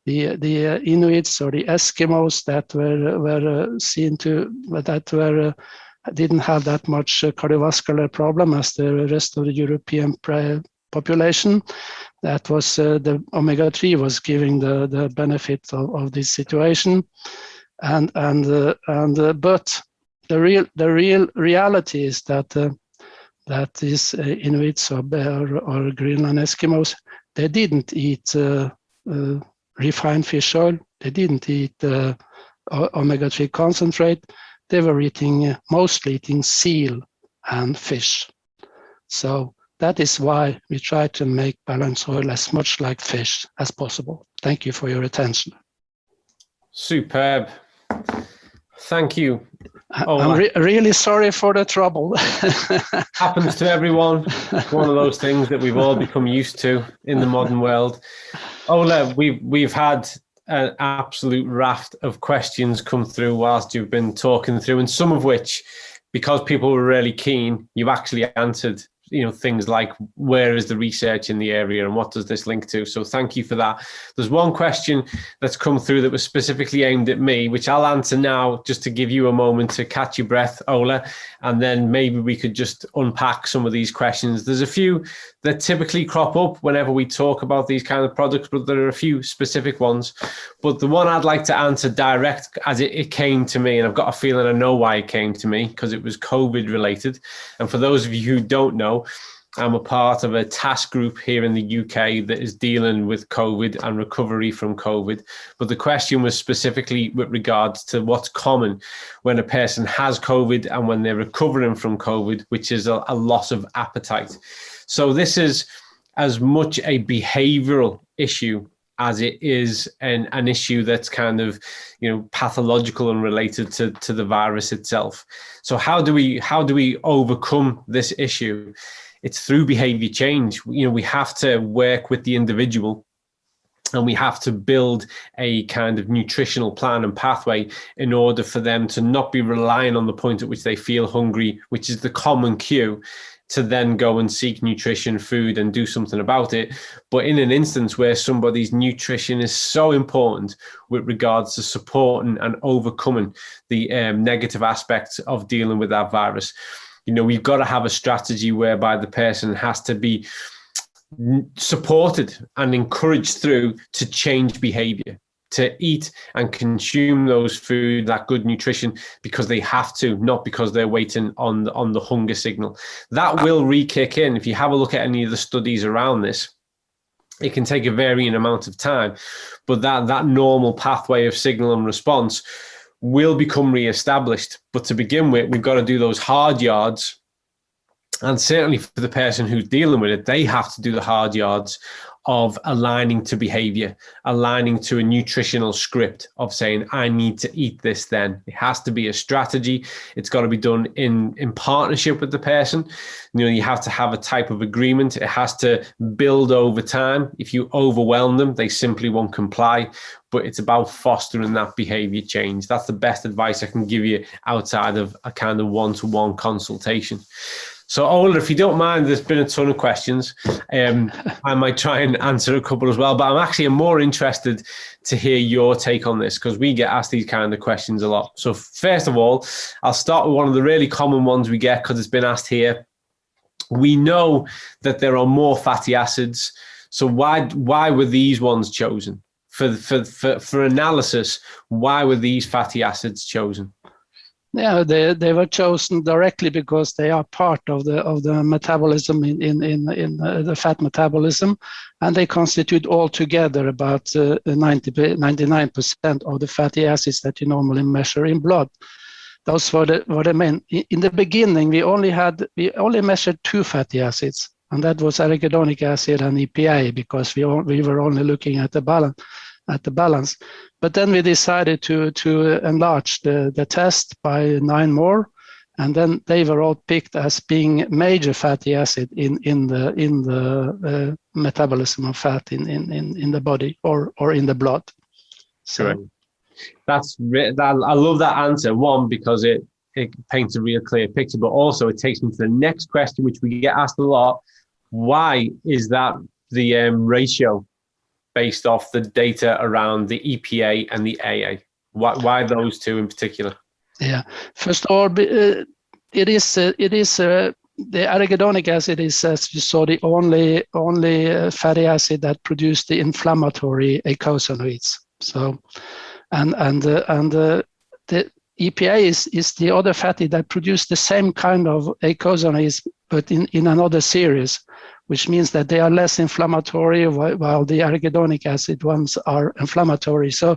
Inuits or the Eskimos that were seen to, that were didn't have that much cardiovascular problem as the rest of the European population. That was the omega-3 was giving the benefit of this situation, but the real reality is that these Inuits or Greenland Eskimos, they didn't eat refined fish oil, they didn't eat omega-3 concentrate. They were mostly eating seal and fish. So that is why we try to make balance oil as much like fish as possible. Thank you for your attention. Superb. Thank you. I'm really sorry for the trouble. Happens to everyone. One of those things that we've all become used to in the modern world. Ola, we've had an absolute raft of questions come through whilst you've been talking through, and some of which, because people were really keen, you actually answered things like where is the research in the area and what does this link to? So thank you for that. There's one question that's come through that was specifically aimed at me, which I'll answer now just to give you a moment to catch your breath, Ola, and then maybe we could just unpack some of these questions. There's a few that typically crop up whenever we talk about these kind of products, but there are a few specific ones. But the one I'd like to answer direct as it came to me, and I've got a feeling I know why it came to me, because it was COVID related. And for those of you who don't know, I'm a part of a task group here in the UK that is dealing with COVID and recovery from COVID. But the question was specifically with regards to what's common when a person has COVID and when they're recovering from COVID, which is a loss of appetite. So this is as much a behavioral issue as it is an issue that's kind of, pathological and related to the virus itself. So how do we overcome this issue? It's through behavior change. We have to work with the individual, and we have to build a kind of nutritional plan and pathway in order for them to not be relying on the point at which they feel hungry, which is the common cue, to then go and seek nutrition, food, and do something about it. But in an instance where somebody's nutrition is so important with regards to supporting and overcoming the negative aspects of dealing with that virus, we've got to have a strategy whereby the person has to be supported and encouraged through to change behavior, to eat and consume those food, that good nutrition, because they have to, not because they're waiting on the hunger signal. That will re-kick in. If you have a look at any of the studies around this, it can take a varying amount of time, but that normal pathway of signal and response will become re-established. But to begin with, we've got to do those hard yards. And certainly for the person who's dealing with it, they have to do the hard yards of aligning to behavior, aligning to a nutritional script of saying, I need to eat this then. It has to be a strategy. It's got to be done in partnership with the person. You have to have a type of agreement. It has to build over time. If you overwhelm them, they simply won't comply. But it's about fostering that behavior change. That's the best advice I can give you outside of a kind of one-to-one consultation. So, Ola, if you don't mind, there's been a ton of questions. I might try and answer a couple as well, but I'm more interested to hear your take on this, because we get asked these kind of questions a lot. So first of all, I'll start with one of the really common ones we get, because it's been asked here. We know that there are more fatty acids. So why were these ones chosen? For analysis, why were these fatty acids chosen? Yeah, they were chosen directly because they are part of the metabolism in the fat metabolism, and they constitute altogether about 99% of the fatty acids that you normally measure in blood. Those were the main. In the beginning, we only measured two fatty acids, and that was arachidonic acid and EPA, because we were only looking at the balance. But then we decided to enlarge the test by 9 more, and then they were all picked as being major fatty acid in the metabolism of fat in the body or in the blood. So I love that answer. One, because it paints a real clear picture, but also it takes me to the next question, which we get asked a lot. Why is that the ratio based off the data around the EPA and the AA? Why those two in particular? Yeah, first of all, it is the arachidonic acid is, as you saw, the only fatty acid that produce the inflammatory eicosanoids. So, and the EPA is the other fatty that produce the same kind of eicosanoids, but in another series, which means that they are less inflammatory, while the arachidonic acid ones are inflammatory. So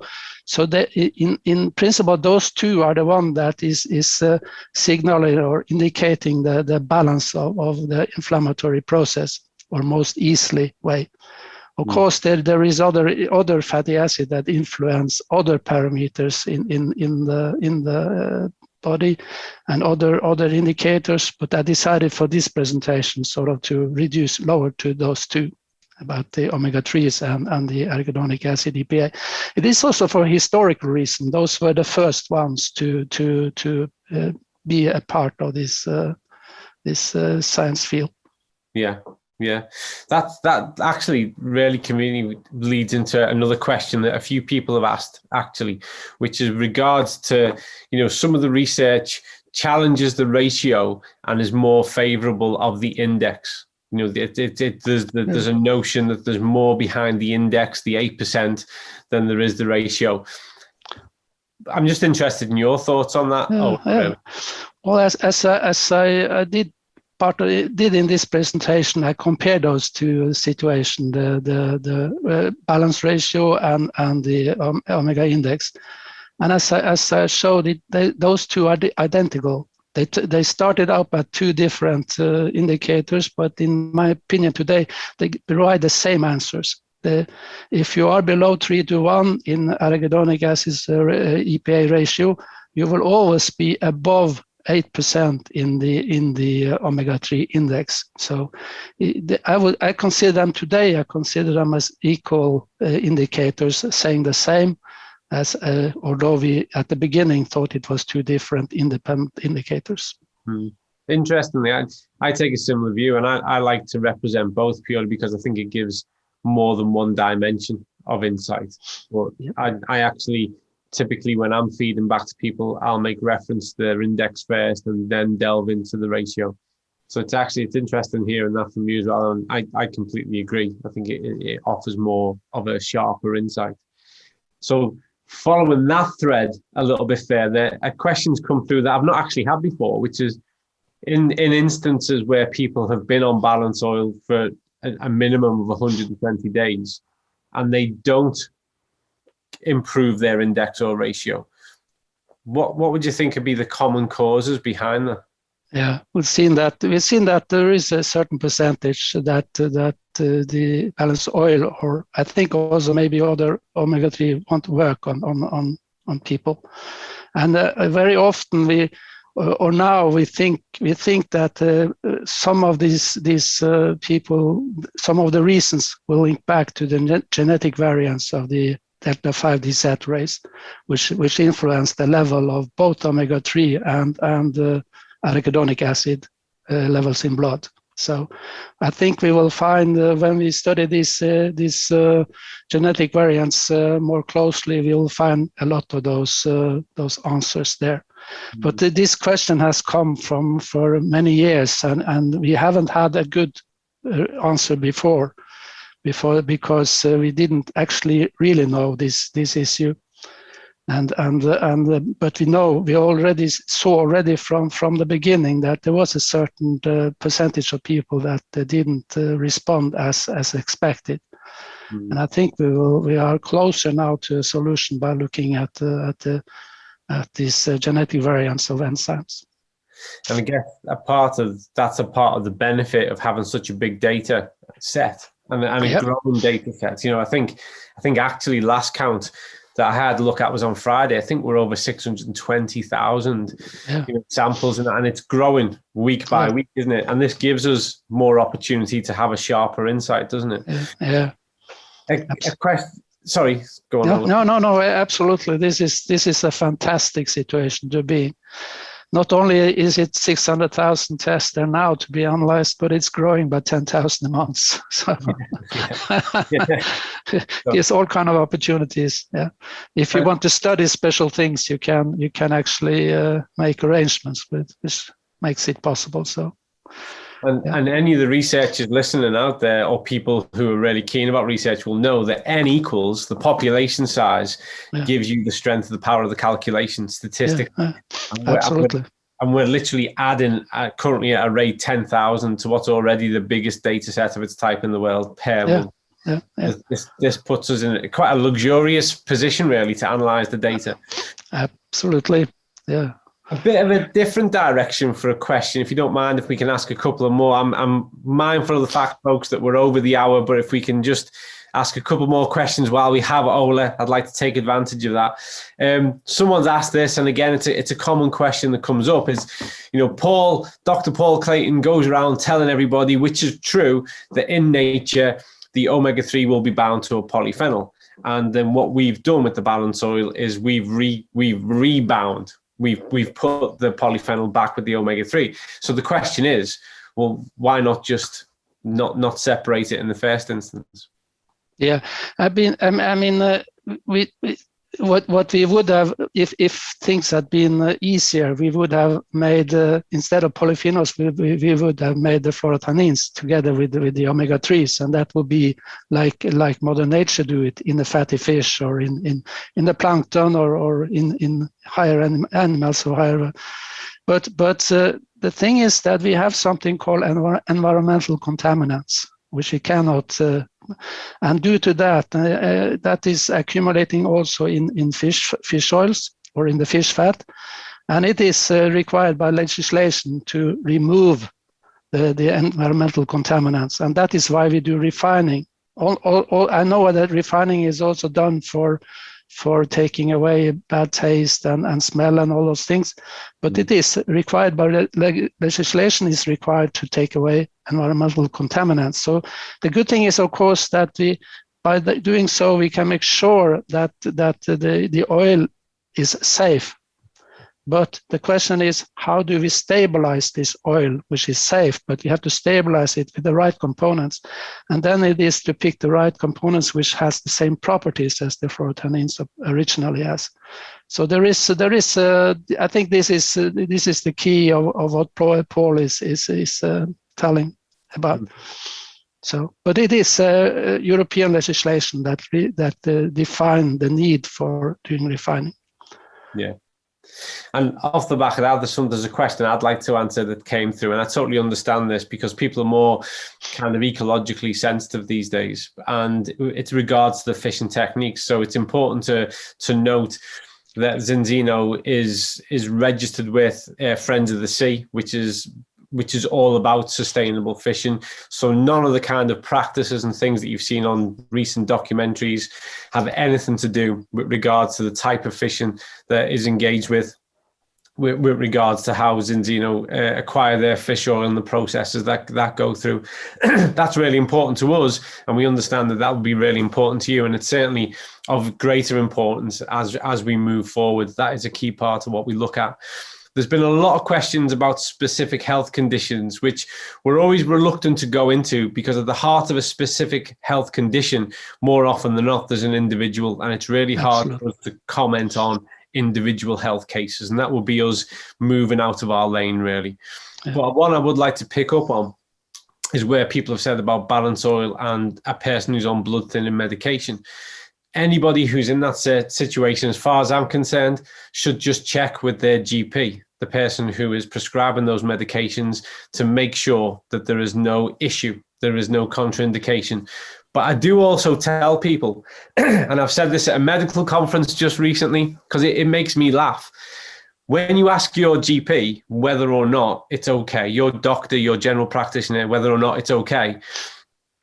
in principle, those two are the one that is signaling or indicating the balance of the inflammatory process, or most easily way. Of course, there is other fatty acid that influence other parameters in the body and other indicators, but I decided for this presentation sort of to lower to those two, about the omega-3s and the arachidonic acid EPA. It is also for historical reason. Those were the first ones to be a part of this science field. Yeah. That actually really conveniently leads into another question that a few people have asked, actually, which is regards to, some of the research challenges the ratio and is more favorable of the index. There's a notion that there's more behind the index, the 8%, than there is the ratio. I'm just interested in your thoughts on that. Well, as I did in this presentation, I compared those two situations, the balance ratio and the omega index. And as I showed it, those two are identical. They started out at two different indicators, but in my opinion today, they provide the same answers. If you are below 3:1 in arachidonic acid EPA ratio, you will always be above 8% in the omega-3 index. So I consider them today, I consider them as equal indicators, saying the same, as although we at the beginning thought it was two different independent indicators. Interestingly, I take a similar view, and I like to represent both purely because I think it gives more than one dimension of insight. But I actually, typically when I'm feeding back to people, I'll make reference to their index first and then delve into the ratio. So it's interesting hearing that from you as well. And I completely agree. I think it offers more of a sharper insight. So following that thread a little bit further, a question's come through that I've not actually had before, which is in instances where people have been on balance oil for a minimum of 120 days and they don't improve their index or ratio, what would you think would be the common causes behind that? Yeah, we've seen that there is a certain percentage that the balanced oil, or I think also maybe other omega-3, won't work on people, and very often we think that some of these people, some of the reasons will link back to the genetic variants of the delta 5 desaturase, which influence the level of both omega-3 and arachidonic acid levels in blood. So I think we will find when we study these genetic variants more closely, we will find a lot of those answers there. Mm-hmm. But this question has come for many years, and we haven't had a good answer before because we didn't actually really know this issue. But we already saw from the beginning that there was a certain percentage of people that didn't respond as expected. Mm. And I think we are closer now to a solution by looking at these genetic variants of enzymes. And I guess that's a part of the benefit of having such a big data set and a growing data set. I think actually last count that I had a look at was on Friday. I think we're over 620,000 samples, and it's growing week by week, isn't it? And this gives us more opportunity to have a sharper insight, doesn't it? Yeah. A question. Sorry, go on. No, absolutely. This is a fantastic situation to be in. Not only is it 600,000 tests there now to be analyzed, but it's growing by 10,000 a month. So there's all kind of opportunities. Yeah, if you want to study special things, you can actually make arrangements which makes it possible. So. And any of the researchers listening out there, or people who are really keen about research, will know that N equals the population size gives you the strength of the power of the calculation statistically. Absolutely. And we're literally adding currently at a rate 10,000 to what's already the biggest data set of its type in the world per month. This puts us in quite a luxurious position, really, to analyze the data. Absolutely. Yeah. A bit of a different direction for a question, if you don't mind, if we can ask a couple of more. I'm mindful of the fact, folks, that we're over the hour, but if we can just ask a couple more questions while we have Ola, I'd like to take advantage of that. Someone's asked this, and again, it's a common question that comes up, is, Dr. Paul Clayton goes around telling everybody, which is true, that in nature, the omega-3 will be bound to a polyphenol. And then what we've done with the balance oil is we've rebound. We've put the polyphenol back with the omega-3. So the question is, well, why not just not separate it in the first instance. Yeah, what we would have, if things had been easier, we would have made, instead of polyphenols, we would have made the fluorotanins together with the omega-3s, and that would be like Mother Nature do it in the fatty fish or in the plankton or in higher animals or higher. But the thing is that we have something called environmental contaminants, which we cannot, and due to that, that is accumulating also in fish oils or in the fish fat, and it is required by legislation to remove the environmental contaminants, and that is why we do refining. I know that refining is also done for taking away bad taste and smell and all those things, but it is required by legislation is required to take away environmental contaminants. So the good thing is, of course, that by doing so, we can make sure that the oil is safe. But the question is, how do we stabilize this oil, which is safe, but you have to stabilize it with the right components. And then it is to pick the right components which has the same properties as the fluorotanins originally has. So there is I think this is the key of what Paul is telling about. So, but it is European legislation that define the need for doing refining. Yeah. And off the back of that, there's a question I'd like to answer that came through, and I totally understand this because people are more kind of ecologically sensitive these days, and it regards the fishing techniques. So it's important to note that Zinzino is registered with Friends of the Sea, which is all about sustainable fishing. So none of the kind of practices and things that you've seen on recent documentaries have anything to do with regards to the type of fishing that is engaged with regards to how Zinzino acquire their fish oil and the processes that go through. That's really important to us, and we understand that will be really important to you, and it's certainly of greater importance as we move forward. That is a key part of what we look at. There's been a lot of questions about specific health conditions, which we're always reluctant to go into because at the heart of a specific health condition, more often than not, there's an individual, and it's really hard for us to comment on individual health cases, and that will be us moving out of our lane, really. Yeah. But one I would like to pick up on is where people have said about balance oil and a person who's on blood thinning medication. Anybody who's in that situation, as far as I'm concerned, should just check with their GP, the person who is prescribing those medications, to make sure that there is no issue, there is no contraindication. But I do also tell people, and I've said this at a medical conference just recently, because it makes me laugh. When you ask your GP whether or not it's okay, your doctor, your general practitioner, whether or not it's okay,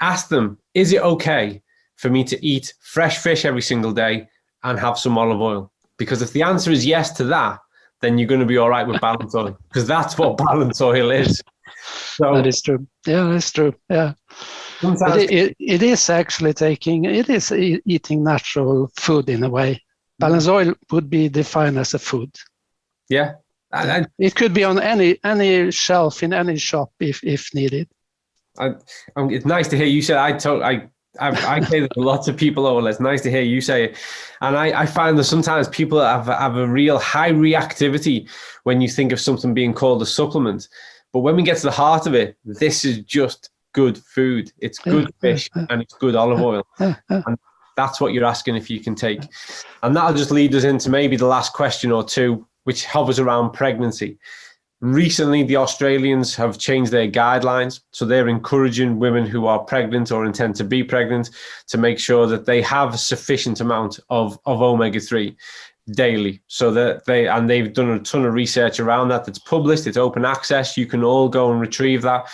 ask them, is it okay for me to eat fresh fish every single day and have some olive oil? Because if the answer is yes to that, then you're going to be all right with balance oil, because that's what balance oil is. So that is true. Yeah, that's true. Yeah. It is actually eating natural food in a way. Balance oil would be defined as a food. Yeah. It could be on any shelf in any shop if needed. It's nice to hear you say. I say that to lots of people. Oh, well, it's nice to hear you say it. And I find that sometimes people have a real high reactivity when you think of something being called a supplement. But when we get to the heart of it, this is just good food. It's good fish and it's good olive oil. And that's what you're asking if you can take. And that'll just lead us into maybe the last question or two, which hovers around pregnancy. Recently, the Australians have changed their guidelines. So they're encouraging women who are pregnant or intend to be pregnant to make sure that they have a sufficient amount of omega-3 daily. So that they've done a ton of research around that. That's published, it's open access. You can all go and retrieve that.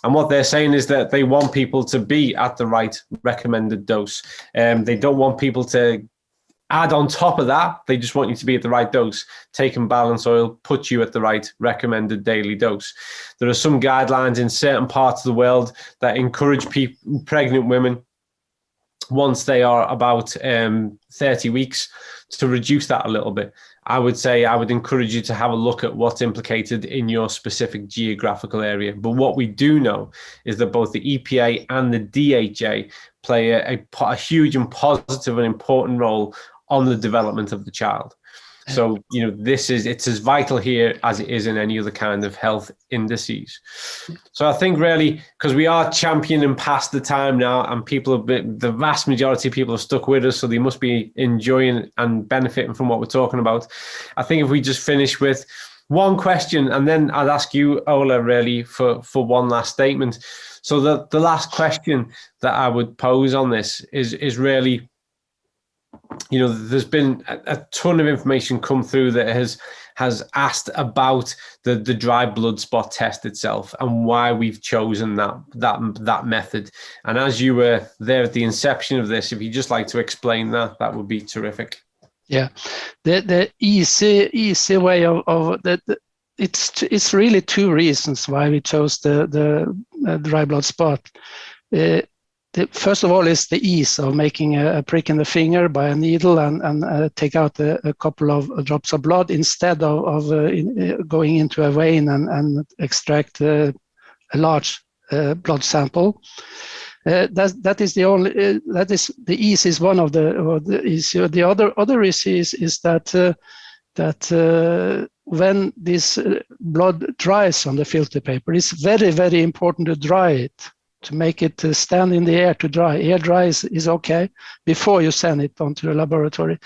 And what they're saying is that they want people to be at the right recommended dose. They don't want people to add on top of that. They just want you to be at the right dose. Taking balance oil puts you at the right recommended daily dose. There are some guidelines in certain parts of the world that encourage pregnant women, once they are about 30 weeks, to reduce that a little bit. I would say I would encourage you to have a look at what's implicated in your specific geographical area. But what we do know is that both the EPA and the DHA play a huge and positive and important role on the development of the child. So, it's as vital here as it is in any other kind of health indices. So I think really, because we are championing past the time now, and the vast majority of people have stuck with us, so they must be enjoying and benefiting from what we're talking about. I think if we just finish with one question, and then I'd ask you, Ola, really for one last statement. So the last question that I would pose on this is really, there's been a ton of information come through that has asked about the dry blood spot test itself and why we've chosen that method. And as you were there at the inception of this, if you'd just like to explain that would be terrific. Yeah, the easy way of that. It's really two reasons why we chose the dry blood spot. First of all is the ease of making a prick in the finger by a needle and take out a couple of drops of blood instead of going into a vein and extract a large blood sample. That is the only. That is the ease is one of the issue. The other issue is that when this blood dries on the filter paper, it's very, very important to dry it, to make it stand in the air to dry. Air dry is okay before you send it onto the laboratory.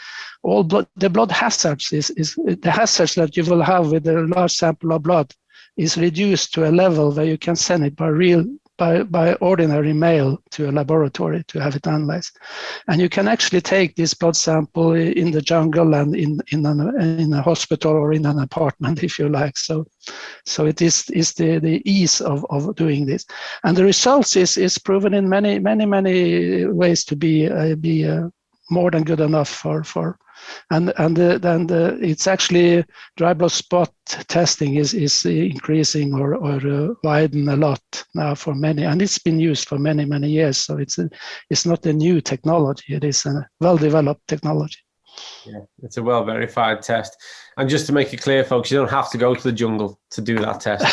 The blood hazards is the hazards that you will have with a large sample of blood is reduced to a level where you can send it by ordinary mail to a laboratory to have it analyzed. And you can actually take this blood sample in the jungle and in a hospital or in an apartment if you like. So it is the ease of doing this. And the results is proven in many ways to be more than good enough for and it's actually dry blood spot testing is increasing or widen a lot now for many, and it's been used for many years. So it's not a new technology; it is a well-developed technology. Yeah, it's a well-verified test. And just to make it clear, folks, you don't have to go to the jungle to do that test.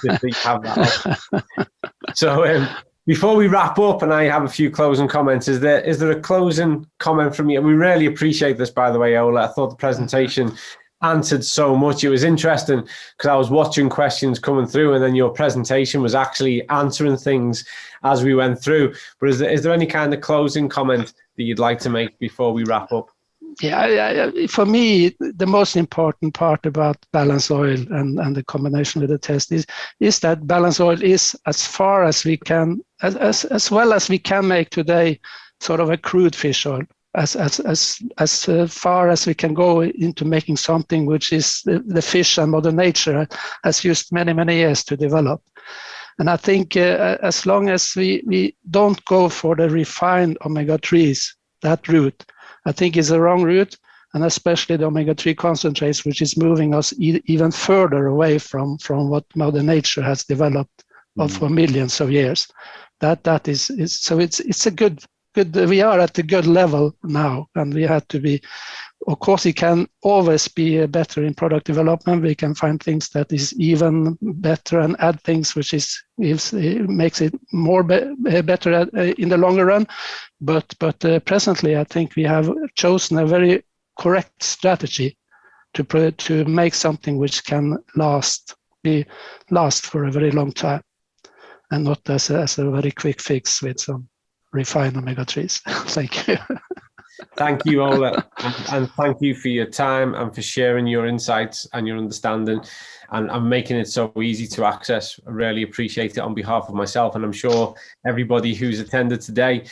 You have that option. So. Before we wrap up, and I have a few closing comments, is there a closing comment from you? We really appreciate this, by the way, Ola. I thought the presentation answered so much. It was interesting because I was watching questions coming through, and then your presentation was actually answering things as we went through. But is there any kind of closing comment that you'd like to make before we wrap up? Yeah, for me, the most important part about balance oil and the combination with the test is that balance oil is as far as we can, as well as we can make today, sort of a crude fish oil, as far as we can go into making something which is the fish and Mother Nature has used many years to develop. And I think as long as we don't go for the refined omega-3s, that route, I think is the wrong route, and especially the omega-3 concentrates, which is moving us even further away from what Mother Nature has developed for millions of years. That is so it's a good. We are at a good level now, and we have to be. Of course, it can always be better in product development. We can find things that is even better and add things which makes it more better in the longer run. But presently, I think we have chosen a very correct strategy to make something which can last for a very long time, and not as a very quick fix with some refined omega-3s. Thank you. Thank you, Ola, and thank you for your time and for sharing your insights and your understanding and making it so easy to access. I really appreciate it on behalf of myself, and I'm sure everybody who's attended today.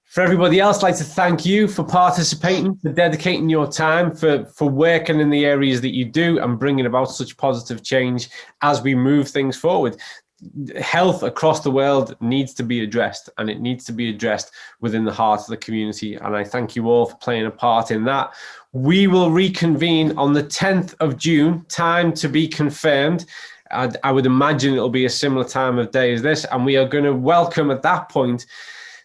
For everybody else, I'd like to thank you for participating, for dedicating your time, for working in the areas that you do and bringing about such positive change as we move things forward. Health across the world needs to be addressed, and it needs to be addressed within the heart of the community. And I thank you all for playing a part in that. We will reconvene on the 10th of June, time to be confirmed. I would imagine it'll be a similar time of day as this. And we are going to welcome at that point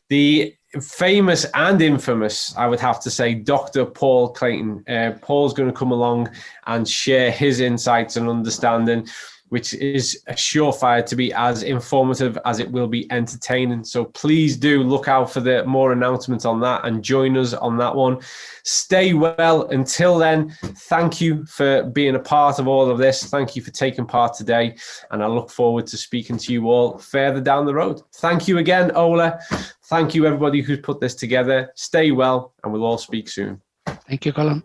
the famous and infamous, I would have to say, Dr. Paul Clayton. Paul's going to come along and share his insights and understanding, which is a surefire to be as informative as it will be entertaining. So please do look out for the more announcements on that and join us on that one. Stay well. Until then, thank you for being a part of all of this. Thank you for taking part today. And I look forward to speaking to you all further down the road. Thank you again, Ola. Thank you, everybody who's put this together. Stay well, and we'll all speak soon. Thank you, Colin.